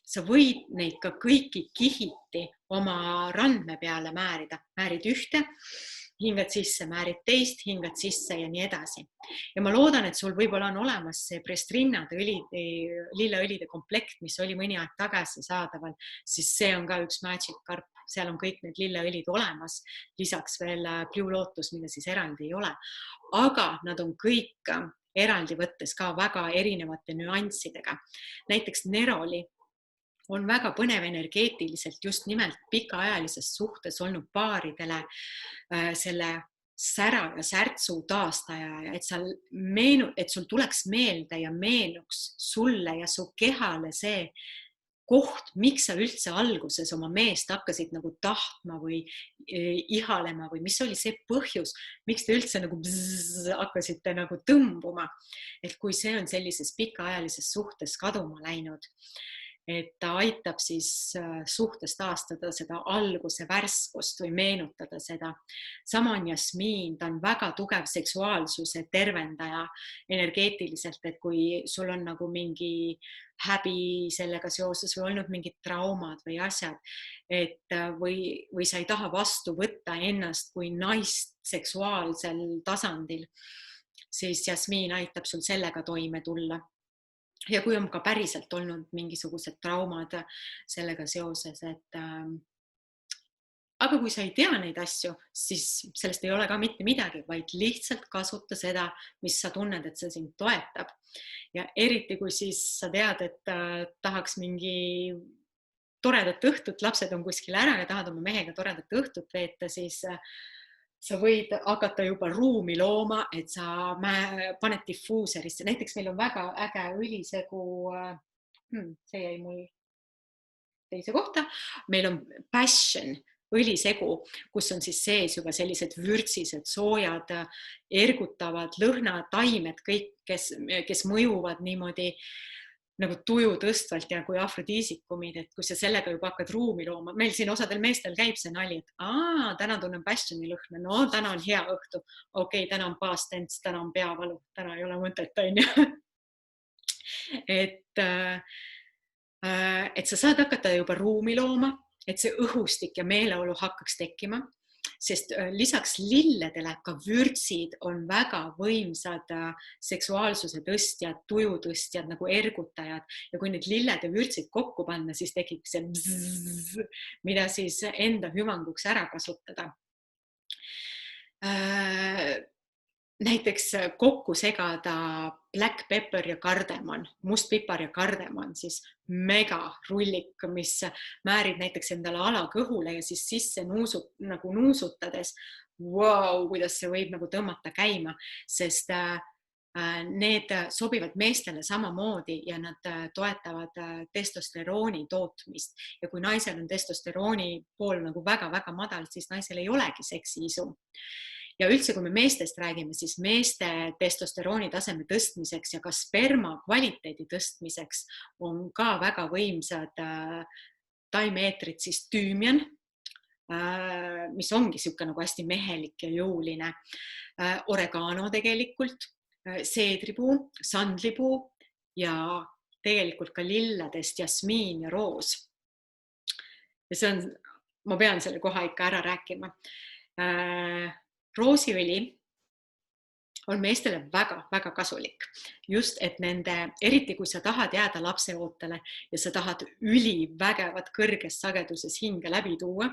sa võid neid ka kõiki kihiti oma randme peale määrida. Määrid ühte, hingad sisse, määrid teist, hingad sisse ja nii edasi. Ja ma loodan, et sul võib-olla on olemas see Prestrinnade lilleõlide komplekt, mis oli mõni aeg tagasi saadaval, siis see on ka üks Magic Carp. Seal on kõik need lilleõlid olemas, lisaks veel Blue Lotus, mida siis eraldi ei ole. Aga nad on kõik eraldi võttes ka väga erinevate nüanssidega. Näiteks neroli on väga põnev energeetiliselt just nimelt pikaajalises suhtes olnud paaridele selle sära ja särtsu taastaja, et sul tuleks meelde ja meenuks sulle ja su kehale see koht, miks sa üldse alguses oma meest hakkasid nagu tahtma või ihalema või mis oli see põhjus, miks te üldse nagu hakkasite nagu tõmbuma. Et kui see on sellises pikaajalises suhtes kaduma läinud, et ta aitab siis suhtes taastada seda alguse värskust või meenutada seda. Sama on jasmiin, ta on väga tugev seksuaalsuse tervendaja energeetiliselt, et kui sul on nagu mingi häbi sellega seoses või olnud mingid traumad või asjad, et või sa ei taha vastu võtta ennast kui naist seksuaalsel tasandil, siis jasmiin aitab sul sellega toime tulla. Ja kui on ka päriselt olnud mingisugused traumad sellega seoses, et aga kui sa ei tea neid asju, siis sellest ei ole ka mitte midagi, vaid lihtsalt kasuta seda, mis sa tunned, et see sind toetab. Ja eriti kui siis sa tead, et tahaks mingi toredat õhtut, lapsed on kuskil ära ja tahad oma mehega toredat õhtut veeta, siis sa võid hakata juba ruumi looma, et sa paned diffuuserisse. Näiteks meil on väga äge õlisegu, see jäi mul teise kohta, meil on passion õlisegu, kus on siis sees juba sellised vürtsised, soojad, ergutavad lõhnad, taimed, kõik, kes mõjuvad niimoodi nagu tuju tõstvalt ja kui afrodiisikumid, et kui sa sellega juba hakkad ruumi looma. Meil siin osadel meestel käib see nali, et täna tunnen passioni lõhna, no täna on hea õhtu. Okei, täna on past tense, täna on peavalu, täna ei ole mõtet, on ju. Et sa saad hakata juba ruumi looma, et see õhustik ja meeleolu hakkaks tekkima. Sest lisaks lilledele ka vürtsid on väga võimsad seksuaalsuse tõstjad, tuju tõstjad, nagu ergutajad. Ja kui need lilled ja vürtsid kokku panna, siis tekib see bzzz, mida siis enda hüvanguks ära kasutada. Näiteks kokku segada black pepper ja kardemon, mustpipar ja kardemon, siis mega rullik, mis määrib näiteks endale alakõhule ja siis sisse nagu nuusutades, kuidas see võib nagu tõmmata käima, sest need sobivad meestele samamoodi ja nad toetavad testosterooni tootmist. Ja kui naisel on testosterooni pool nagu väga-väga madal, siis naisel ei olegi seksiisu. Ja üldse, kui me meestest räägime, siis meeste testosterooni taseme tõstmiseks ja ka sperma kvaliteedi tõstmiseks on ka väga võimsad taimeetrid, siis tüümian, mis ongi siuke nagu hästi mehelik ja jõuline, oregano tegelikult, seedripuu, sandlipuu ja tegelikult ka lilladest jasmiin ja roos. Ja see on, ma pean selle koha ikka ära rääkima. Roosiõli on meestele väga-väga kasulik. Just, et eriti kui sa tahad jääda lapseootele ja sa tahad ülivägevat kõrges sageduses hinge läbi tuua,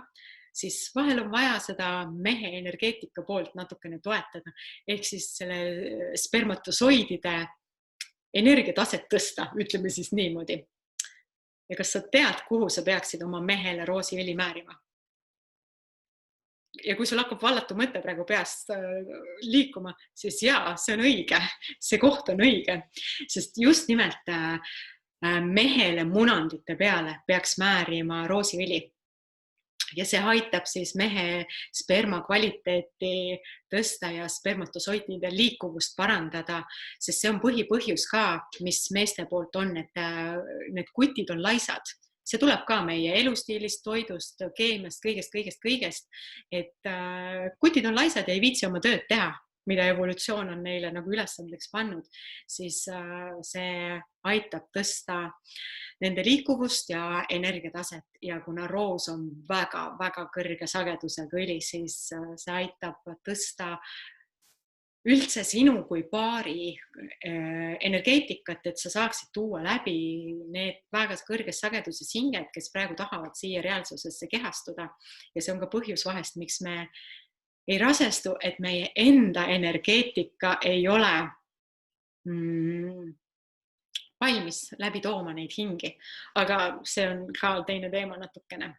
siis vahel on vaja seda mehe energeetika poolt natukene toetada. Ehk siis selle spermatosoidide energiataset tõsta, ütleme siis niimoodi. Ja kas sa tead, kuhu sa peaksid oma mehele roosiõli määrima? Ja kui sul hakkab vallatu mõte praegu peast liikuma, siis jaa, see on õige, see koht on õige, sest just nimelt mehele munandite peale peaks määrima roosiõli. Ja see aitab siis mehe sperma kvaliteeti tõsta ja spermatosoidide liikuvust parandada, sest see on põhipõhjus ka, mis meeste poolt on, et need kutid on laisad. See tuleb ka meie elustiilist, toidust, keemiast, kõigest, et kutid on laisad ja ei viitsi oma tööd teha, mida evolutsioon on neile nagu ülesandeks pannud, siis see aitab tõsta nende liikuvust ja energiataset ja kuna roos on väga kõrge sagedusega õli, siis see aitab tõsta üldse sinu kui paari energeetikat, et sa saaksid tuua läbi need väga kõrges sageduses hinged, kes praegu tahavad siia reaalsusesse kehastuda ja see on ka põhjus vahest, miks me ei rasestu, et meie enda energeetika ei ole valmis läbi tooma neid hingi, aga see on ka teine teema natukene.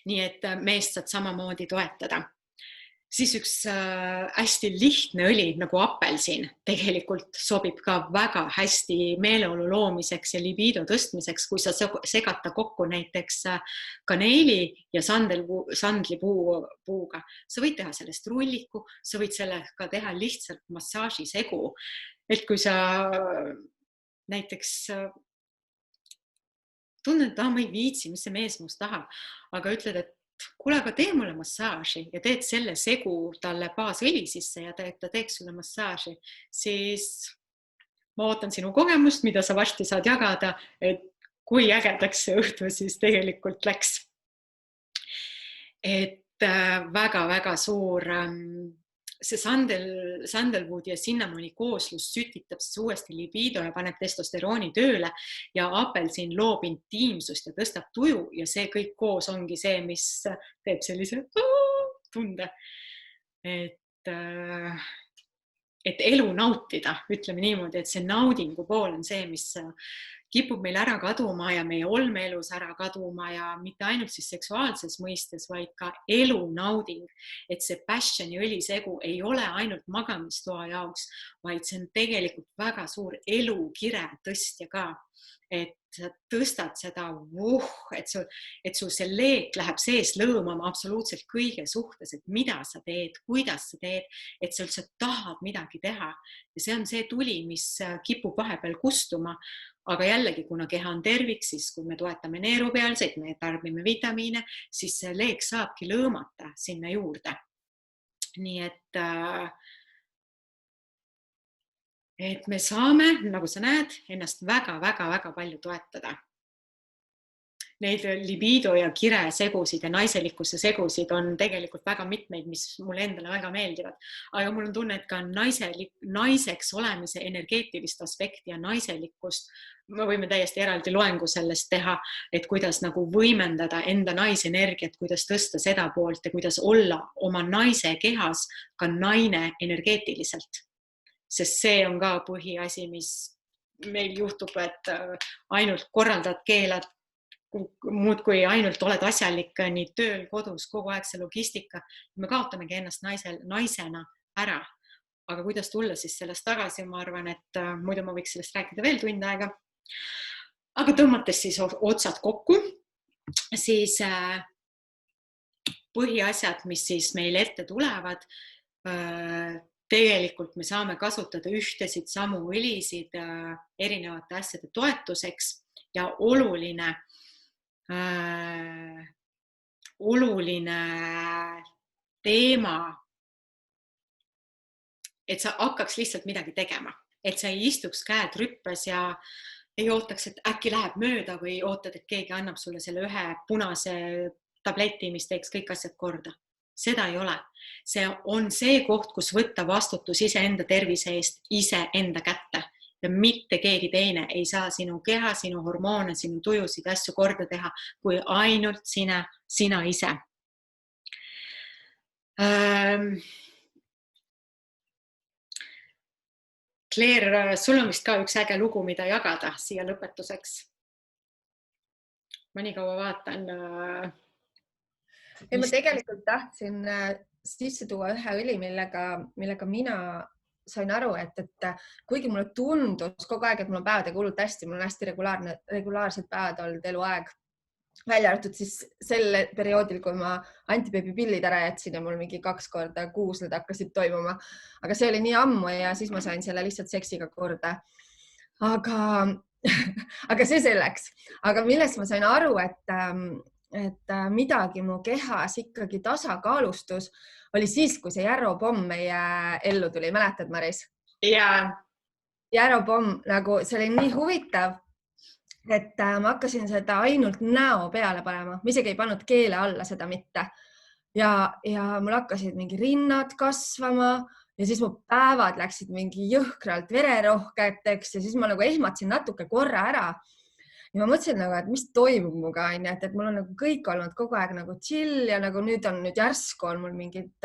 Nii et meest saad samamoodi toetada. Siis üks hästi lihtne õli nagu apelsin tegelikult sobib ka väga hästi meeleolu loomiseks ja libido tõstmiseks, kui sa segata kokku näiteks kaneeli ja sandlipuuga. Sa võid teha sellest rulliku, sa võid sellega teha lihtsalt massaažisegu, et kui sa näiteks tunned, et ma ei viitsi, mis see mees must tahab, aga ütled, et kuule, aga tee mulle massaaži ja teed selle segu talle baasõli sisse ja ta teeks sulle massaaži, siis ma ootan sinu kogemust, mida sa varsti saad jagada, et kui ägedaks see õhtu siis tegelikult läks. Et väga suur see sandalwood ja cinnamoni kooslus sütitab siis uuesti libido ja paneb testosterooni tööle ja apelsin loob intiimsust ja tõstab tuju ja see kõik koos ongi see, mis teeb sellise tunde, et elu nautida, ütleme niimoodi, et see naudingu pool on see, mis kipub meil ära kaduma ja meie olmeelus ära kaduma ja mitte ainult siis seksuaalses mõistes, vaid ka elu nauding, et see passion ja õlisegu ei ole ainult magamistoa jaoks, vaid see on tegelikult väga suur elukire tõstja ka, et sa tõstad seda, et sul see leek läheb sees lõõmama absoluutselt kõige suhtes, et mida sa teed, kuidas sa teed, et sa üldse tahad midagi teha ja see on see tuli, mis kipub vahepeal kustuma. Aga jällegi, kuna keha on tervik, siis kui me toetame neerupealseid, me tarbime vitamiine, siis see leek saabki lõõmata sinna juurde. Nii et me saame, nagu sa näed, ennast väga palju toetada. Neid libido ja kire segusid ja naiselikkuse segusid on tegelikult väga mitmeid, mis mulle endale väga meeldivad. Aga mul on tunne, et ka naiseks olemise energeetilist aspekti ja naiselikkust me võime täiesti eraldi loengu sellest teha, et kuidas nagu võimendada enda naisenergiat, kuidas tõsta seda poolt ja kuidas olla oma naise kehas ka naine energeetiliselt. Sest see on ka põhiasi, mis meil juhtub, et ainult korraldad, keelad, muud kui ainult oled asjalik nii tööl, kodus, kogu aeg see logistika. Me kaotamegi ennast naisena ära. Aga kuidas tulla siis sellest tagasi, ma arvan, et muidu ma võiks sellest rääkida veel tund aega. Aga tõmmates siis otsad kokku, siis põhiasjad, mis siis meil ette tulevad, tegelikult me saame kasutada ühtesid samu õlisid erinevate asjade toetuseks ja oluline teema, et sa hakkaks lihtsalt midagi tegema, et sa ei istuks käed rüppes ja ei ootaks, et äkki läheb mööda või ootad, et keegi annab sulle selle ühe punase tableti, mis teeks kõik asjad korda. Seda ei ole. See on see koht, kus võtta vastutus iseenda tervise eest iseenda kätte. Ja mitte keegi teine ei saa sinu keha, sinu hormoone, sinu tujusid asju korda teha, kui ainult sina ise. Claire, sul on vist ka üks äge lugu, mida jagada siia lõpetuseks. Ma nii kaua vaatan.
Ma tegelikult tahtsin sisse tuua ühe õli, millega mina sain aru, et kuigi mulle tundus kogu aeg, et mul on päevadega hullult hästi, mul on hästi regulaarsed päevad olnud eluaeg, välja arvatud siis sel perioodil, kui ma antibeebipillid ära jätsin ja mul mingi 2 korda kuus need hakkasid toimuma. Aga see oli nii ammu ja siis ma sain selle lihtsalt seksiga korda. Aga see selleks. Aga millest ma sain aru, et midagi mu kehas ikkagi tasakaalustus, oli siis, kui see Järopomm meie ellu tuli. Mäletad, Maris?
Jaa.
Järopomm, nagu see oli nii huvitav, et ma hakkasin seda ainult näo peale panema. Ma isegi ei pannud keele alla seda mitte. Ja mul hakkasid mingi rinnad kasvama ja siis mu päevad läksid mingi jõhkralt vererohketeks ja siis ma nagu ehmatasin natuke korra ära. Ja ma mõtlesin nagu, et mis toimub muga, et mul on nagu kõik olnud kogu aeg nagu chill ja nagu nüüd järsku on mul mingid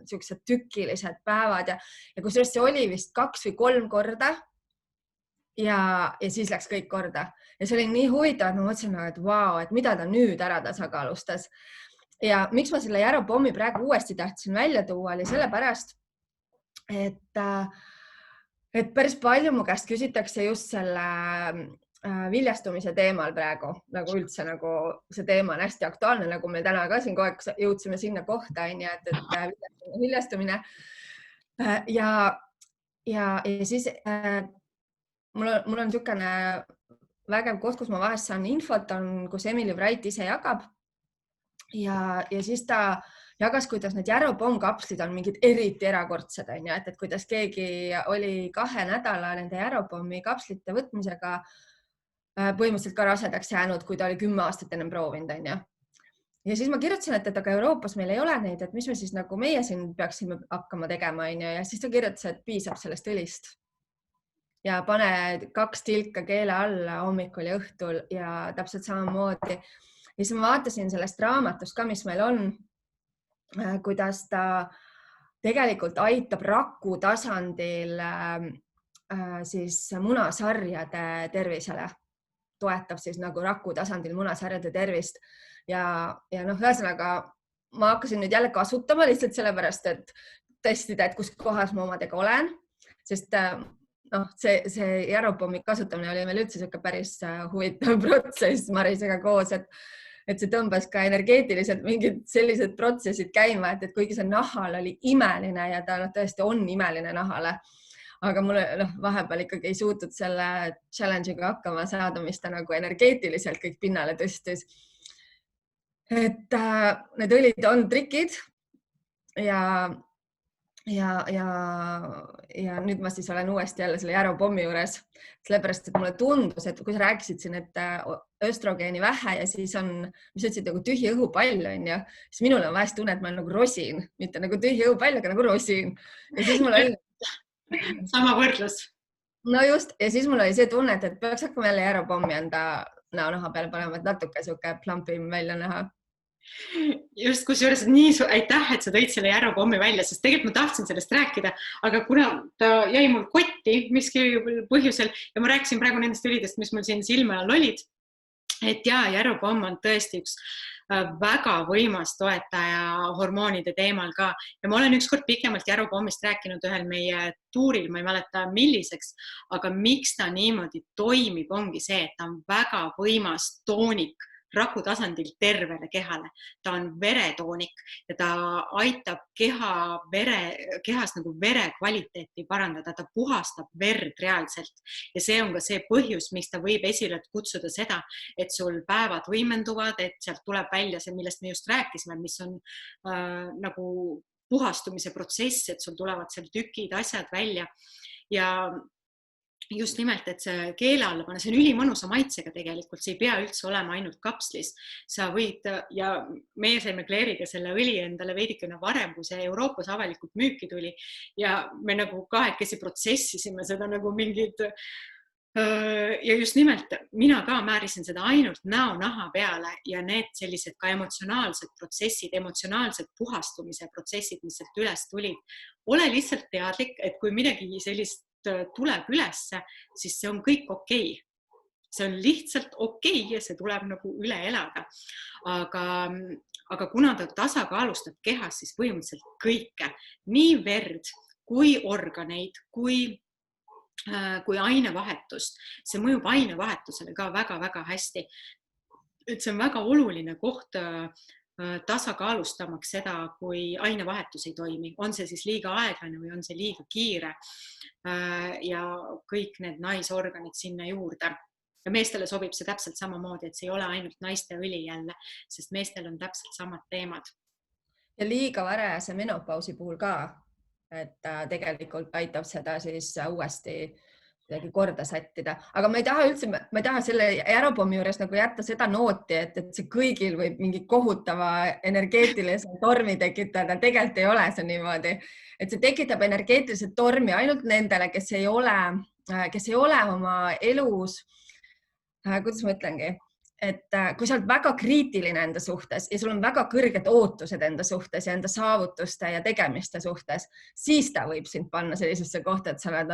siuksed tükilised päevad ja kusjuures see oli vist 2 või 3 korda ja siis läks kõik korda. Ja see oli nii huvitav, et ma mõtlesin, et vau, et mida ta nüüd ära tasakaalustas. Ja miks ma selle Järopommi praegu uuesti tahtsin välja tuua, oli sellepärast, et päris palju mu käest küsitakse just selle viljastumise teemal praegu, nagu üldse nagu see teema on hästi aktuaalne, nagu me täna ka siin kogu aeg jõudsime sinna kohta, et viljastumine. Ja siis mul on niisugune vägev koht, kus ma vahest saan infot, kus Emily Wright ise jagab. Ja siis ta jagas, kuidas need Järopomm kapslid on mingid eriti erakordsed, et kuidas keegi oli 2 nädala nende Järopommi kapslite võtmisega põhimõtteliselt ka rasedaks jäänud, kui ta oli 10 aastat ennem proovinud. Ja siis ma kirjutasin, et aga Euroopas meil ei ole neid, et mis me siis nagu meie siin peaksime hakkama tegema. Ja siis ta kirjutas, et piisab sellest õlist. Ja pane 2 tilka keele alla hommikul ja õhtul ja täpselt samamoodi. Ja siis ma vaatasin sellest raamatust ka, mis meil on, kuidas ta tegelikult aitab raku tasandil siis munasarjade tervisele. Toetab siis nagu raku tasandil munasarjade tervist. Ja ühesõnaga ma hakkasin nüüd jälle kasutama lihtsalt sellepärast, et testida, et kus kohas ma omadega olen, sest see Järopommi kasutamine oli meil üldse päris huvitav protsess Marisega koos, et see tõmbas ka energeetiliselt mingid sellised protsessid käima, et kuigi see nahal oli imeline ja ta tõesti on imeline nahale, aga mulle vahepeal ikkagi ei suutnud selle challenge'iga hakkama saada, mis ta nagu energeetiliselt kõik pinnale tõstis. Et need õlid on trikid ja nüüd ma siis olen uuesti jälle selle Järopommi juures, sellepärast, et mulle tundus, et kui sa rääkisid siin, et östrogeeni vähe ja siis on, mis ütlesid, nagu tühi õhupall, siis minul on vahest tunne, et ma olen nagu rosin, mitte nagu tühi õhupall, aga nagu rosin. Ja siis mul oli
sama võrdlus.
No just, ja siis mul oli see tunne, et peaks hakkama jälle Järopommi enda naha peale panema, et natuke suke plampim välja näha.
Just, kusjuures nii aitäh, et sa tõid selle Järopommi välja, sest tegelikult ma tahtsin sellest rääkida, aga kuna ta jäi mul kotti miski põhjusel ja ma rääkisin praegu nendest ülidest, mis mul siin silme all olid, et Järopomm on tõesti üks väga võimas toetaja hormoonide teemal ka ja ma olen ükskord pikemalt Järopommist rääkinud ühel meie tuuril, ma ei mäleta milliseks, aga miks ta niimoodi toimib, ongi see, et ta on väga võimas toonik raku tasandil tervele kehale. Ta on veretoonik ja ta aitab kehas nagu vere kvaliteeti parandada, ta puhastab verd reaalselt ja see on ka see põhjus, miks ta võib esile kutsuda seda, et sul päevad võimenduvad, et sealt tuleb välja see, millest me just rääkisime, mis on nagu puhastumise protsess, et sul tulevad seal tükid, asjad välja ja just nimelt, et see keele alla panna, see on ülimõnusa maitsega tegelikult, see ei pea üldse olema ainult kapslis. Sa võid, ja meie saime Claire'iga selle õli endale veidikene varem, kui see Euroopas avalikult müüki tuli ja me nagu kahekesi protsessisime seda nagu mingid ja just nimelt mina ka määrisin seda ainult näo-naha peale ja need sellised ka emotsionaalsed protsessid, emotsionaalsed puhastumise protsessid, mis sealt üles tulid. Ole lihtsalt teadlik, et kui midagi sellist tuleb ülesse, siis see on kõik okei. See on lihtsalt okei ja see tuleb nagu üle elada. Aga kuna ta tasakaalustab kehas, siis põhimõtteliselt kõike, nii verd kui organeid, kui ainevahetust. See mõjub ainevahetusele ka väga-väga hästi. Et see on väga oluline koht tasakaalustamaks seda, kui ainevahetus ei toimi. On see siis liiga aeglane või on see liiga kiire ja kõik need naisorganid sinna juurde. Ja meestele sobib see täpselt samamoodi, et see ei ole ainult naiste õli jälle, sest meestel on täpselt samad teemad.
Ja liiga varajase menopausi puhul ka, et tegelikult aitab seda siis uuesti korda sättida. Aga ma ei taha selle Aerobommi juures nagu jätta seda nooti, et see kõigil võib mingi kohutava energeetilise tormi tekitada. Tegelikult ei ole see niimoodi. Et see tekitab energeetilise tormi ainult nendele, kes ei ole oma elus, kuidas ma ütlengi, et kui sa oled väga kriitiline enda suhtes ja sul on väga kõrged ootused enda suhtes ja enda saavutuste ja tegemiste suhtes, siis ta võib sind panna sellisesse kohta, et sa oled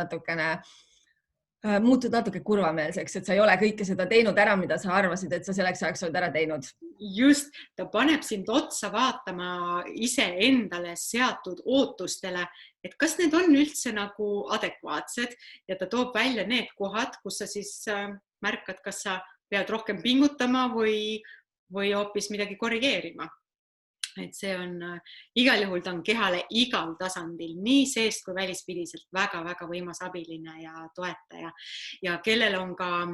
muutud natuke kurvameelseks, et sa ei ole kõike seda teinud ära, mida sa arvasid, et sa selleks ajaks oled ära teinud.
Just, ta paneb sind otsa vaatama ise endale seatud ootustele, et kas need on üldse nagu adekvaatsed ja ta toob välja need kohad, kus sa siis märkad, kas sa pead rohkem pingutama või hoopis midagi korrigeerima. Et see on igal juhul, ta on kehale igal tasandil, nii seest kui välispidiselt väga-väga võimas abiline ja toetaja. Ja kellel on ka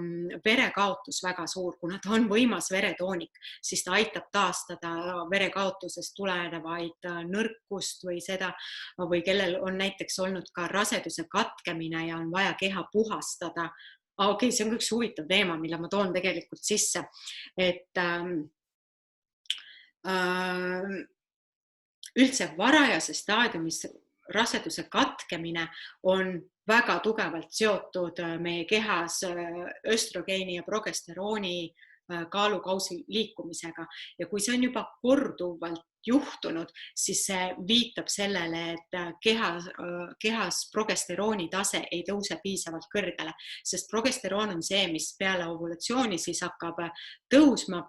verekaotus väga suur, kuna ta on võimas veretoonik, siis ta aitab taastada verekaotusest tulenevaid nõrkust või seda, või kellel on näiteks olnud ka raseduse katkemine ja on vaja keha puhastada. Okei, see on üks huvitav teema, mille ma toon tegelikult sisse, et üldse varajase staadiumis raseduse katkemine on väga tugevalt seotud meie kehas östrogeeni ja progesterooni kaalukausi liikumisega ja kui see on juba korduvalt juhtunud, siis see viitab sellele, et kehas progesterooni tase ei tõuse piisavalt kõrgele, sest progesteroon on see, mis peale ovulatsiooni siis hakkab tõusma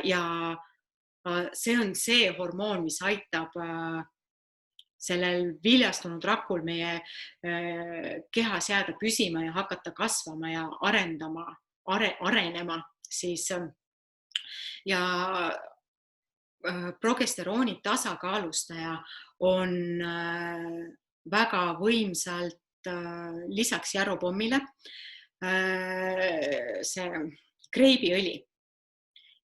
ja see on see hormoon, mis aitab sellel viljastunud rakul meie kehas jääda püsima ja hakata kasvama ja arenema siis ja progesterooni tasakaalustaja on väga võimsalt lisaks Aerobommile see kreibiõli.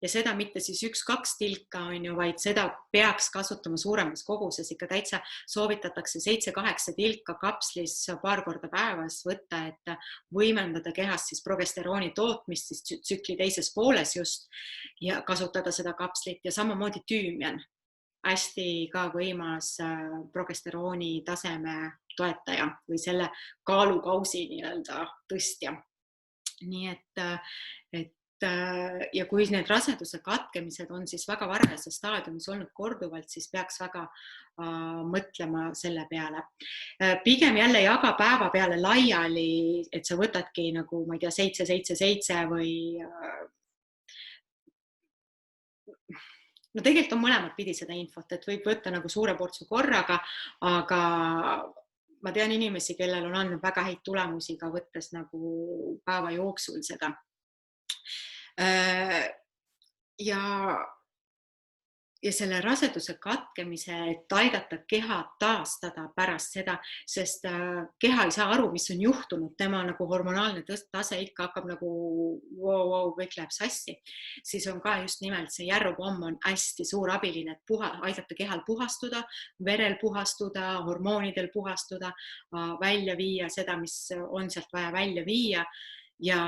Ja seda mitte siis 1-2 tilka, vaid seda peaks kasutama suuremas koguses. Ikka täitsa soovitatakse 7-8 tilka kapslis paar korda päevas võtta, et võimendada kehas siis progesterooni tootmist siis tsükli teises pooles just ja kasutada seda kapslit ja samamoodi tüümian. Hästi ka võimas progesterooni taseme toetaja või selle kaalukausi nii-öelda tõstja. Nii et ja kui need raseduse katkemised on siis väga varajases staadiumis olnud korduvalt, siis peaks väga mõtlema selle peale. Pigem jälle jaga päeva peale laiali, et sa võtadki nagu, ma ei tea, 7-7-7 või no tegelikult on mõlemad pidi seda infot, et võib võtta nagu suure portsu korraga, aga ma tean inimesi, kellel on andnud väga häid tulemusi ka võttes nagu päeva jooksul seda. Ja selle raseduse katkemise, et aidata keha taastada pärast seda, sest keha ei saa aru, mis on juhtunud, tema nagu hormonaalne tase ikka hakkab nagu kõik läheb sassi, siis on ka just nimelt see Aerobomm on hästi suur abiline, et aidata kehal puhastuda, verel puhastuda, hormoonidel puhastuda, välja viia seda, mis on sealt vaja välja viia ja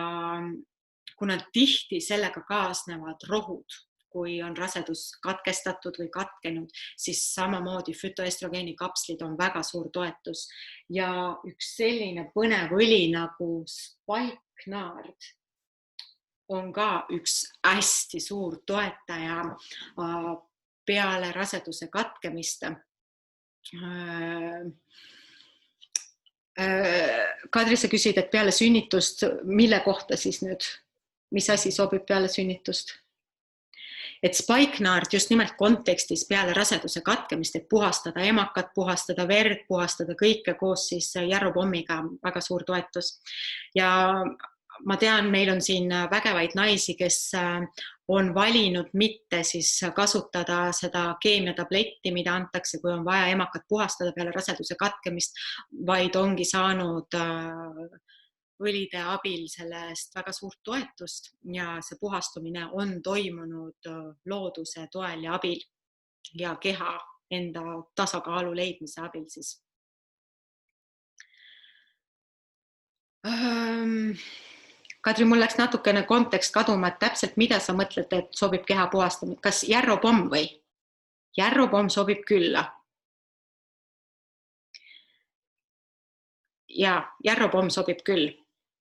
kuna tihti sellega kaasnevad rohud, kui on rasedus katkestatud või katkenud, siis samamoodi fütoestrogeeni kapslid on väga suur toetus. Ja üks selline põnev õli nagu spikenard on ka üks hästi suur toetaja peale raseduse katkemist. Kadri, sa küsid, et peale sünnitust, mille kohta siis nüüd? Mis asi sobib peale sünnitust? et spikenard just nimelt kontekstis peale raseduse katkemist, et puhastada emakat, puhastada verd, puhastada kõike koos siis Jarropommiga, väga suur toetus. Ja ma tean, meil on siin vägevaid naisi, kes on valinud mitte siis kasutada seda keemiatabletti, mida antakse, kui on vaja emakat puhastada peale raseduse katkemist, vaid ongi saanud õlide abil sellest väga suurt toetust ja see puhastumine on toimunud looduse toel ja abil ja keha enda tasakaalu leidmise abil siis. Kadri, mul läks natukene kontekst kaduma, et täpselt mida sa mõtled, et sobib keha puhastamine. Kas Jarropomm või? Jarropomm sobib külla. Ja Jarropomm sobib küll.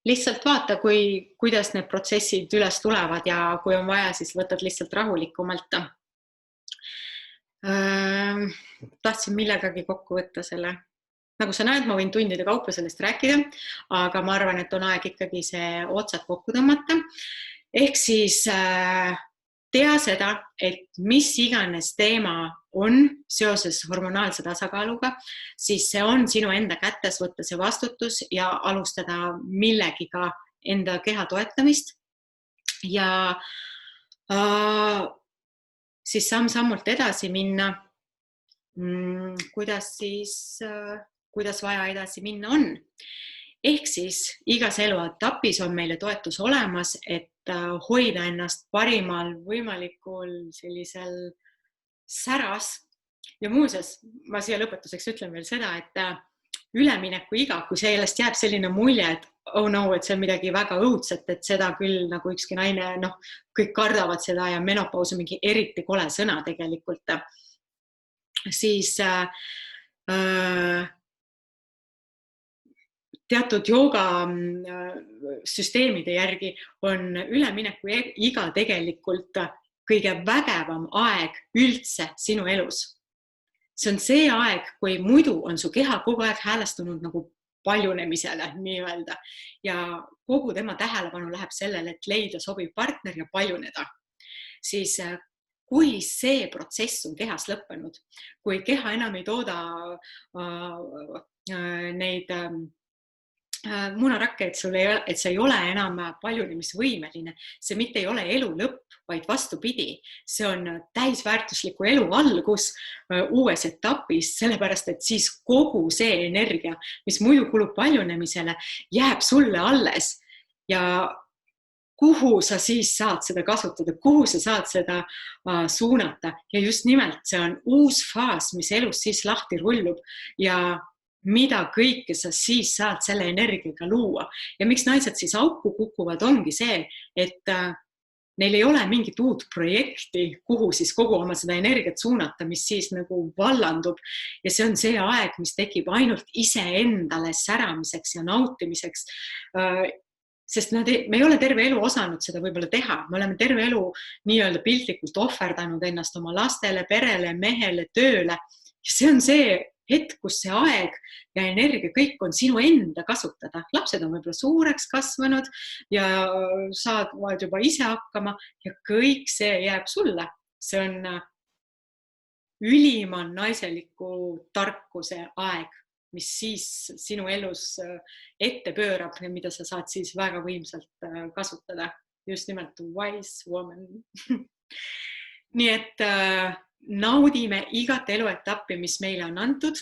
Lihtsalt vaata, kuidas need protsessid üles tulevad ja kui on vaja, siis võtad lihtsalt rahulikumalt. Tahtsin millegagi kokku võtta selle. Nagu sa näed, ma võin tundide kaupa sellest rääkida, aga ma arvan, et on aeg ikkagi see otsad kokku tõmmata. Ehk siis tea seda, et mis iganes teema on seoses hormonaalse tasakaaluga, siis see on sinu enda kätes võtta see vastutus ja alustada millegiga enda keha toetamist ja siis samm-sammult edasi minna, kuidas vaja edasi minna on. Ehk siis igas eluetapis on meile toetus olemas, et hoida ennast parimal võimalikul sellisel säras. Ja muuseas, ma siia lõpetuseks ütlen veel seda, et ülemineku iga, kui sellest jääb selline mulje, et oh no, et see on midagi väga õudset, et seda küll nagu ükski naine, kõik kardavad seda ja menopaus on mingi eriti kole sõna tegelikult, siis teatud jooga süsteemide järgi on ülemineku iga tegelikult kõige vägevam aeg üldse sinu elus. See on see aeg, kui muidu on su keha kogu aeg häälestunud nagu paljunemisele nii-öelda ja kogu tema tähelepanu läheb sellele, et leida sobiv partner ja paljuneda. Siis kui see protsess on kehas lõppenud, kui keha enam ei tooda neid munarakke, et see ei ole enam paljunemisvõimeline, see mitte ei ole elu lõpp, vaid vastupidi, see on täisväärtusliku elu algus uues etapis, sellepärast et siis kogu see energia, mis muidu kulub paljunemisele, jääb sulle alles ja kuhu sa siis saad seda kasutada, kuhu sa saad seda suunata ja just nimelt see on uus faas, mis elus siis lahti rullub ja mida kõike sa siis saad selle energiaga luua. Ja miks naised siis auku kukuvad, ongi see, et neil ei ole mingit uut projekti, kuhu siis kogu oma seda energiat suunata, mis siis nagu vallandub. Ja see on see aeg, mis tekib ainult iseendale säramiseks ja nautimiseks. Sest me ei ole terve elu osanud seda võib-olla teha. Me oleme terve elu nii-öelda piltlikult ohverdanud ennast oma lastele, perele, mehele, tööle. Ja see on see hetk, kus see aeg ja energia kõik on sinu enda kasutada. Lapsed on võib-olla suureks kasvanud ja saavad juba ise hakkama ja kõik see jääb sulle. See on ülima naiseliku tarkuse aeg, mis siis sinu elus ette pöörab ja mida sa saad siis väga võimsalt kasutada. Just nimelt wise woman. Nii et naudime igat eluetappi, mis meile on antud,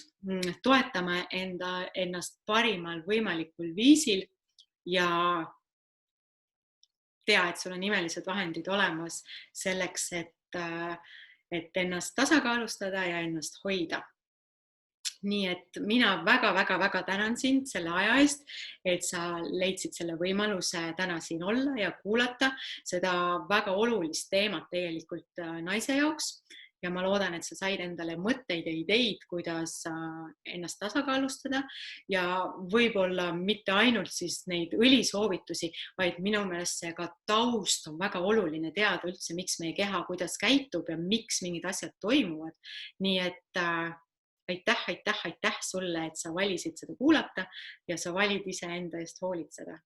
toetame ennast parimal võimalikul viisil ja tea, et sul on imelised vahendid olemas selleks, et ennast tasakaalustada ja ennast hoida. Nii et mina väga tänan sind selle aja eest, et sa leidsid selle võimaluse täna siin olla ja kuulata seda väga olulist teemat tegelikult naise jaoks. Ja ma loodan, et sa said endale mõtteid ja ideid, kuidas ennast tasakaalustada ja võib-olla mitte ainult siis neid õlisoovitusi, vaid minu meelest see ka taust on väga oluline teada üldse, miks meie keha, kuidas käitub ja miks mingid asjad toimuvad. Nii et aitäh sulle, et sa valisid seda kuulata ja sa valid ise enda eest hoolitseda.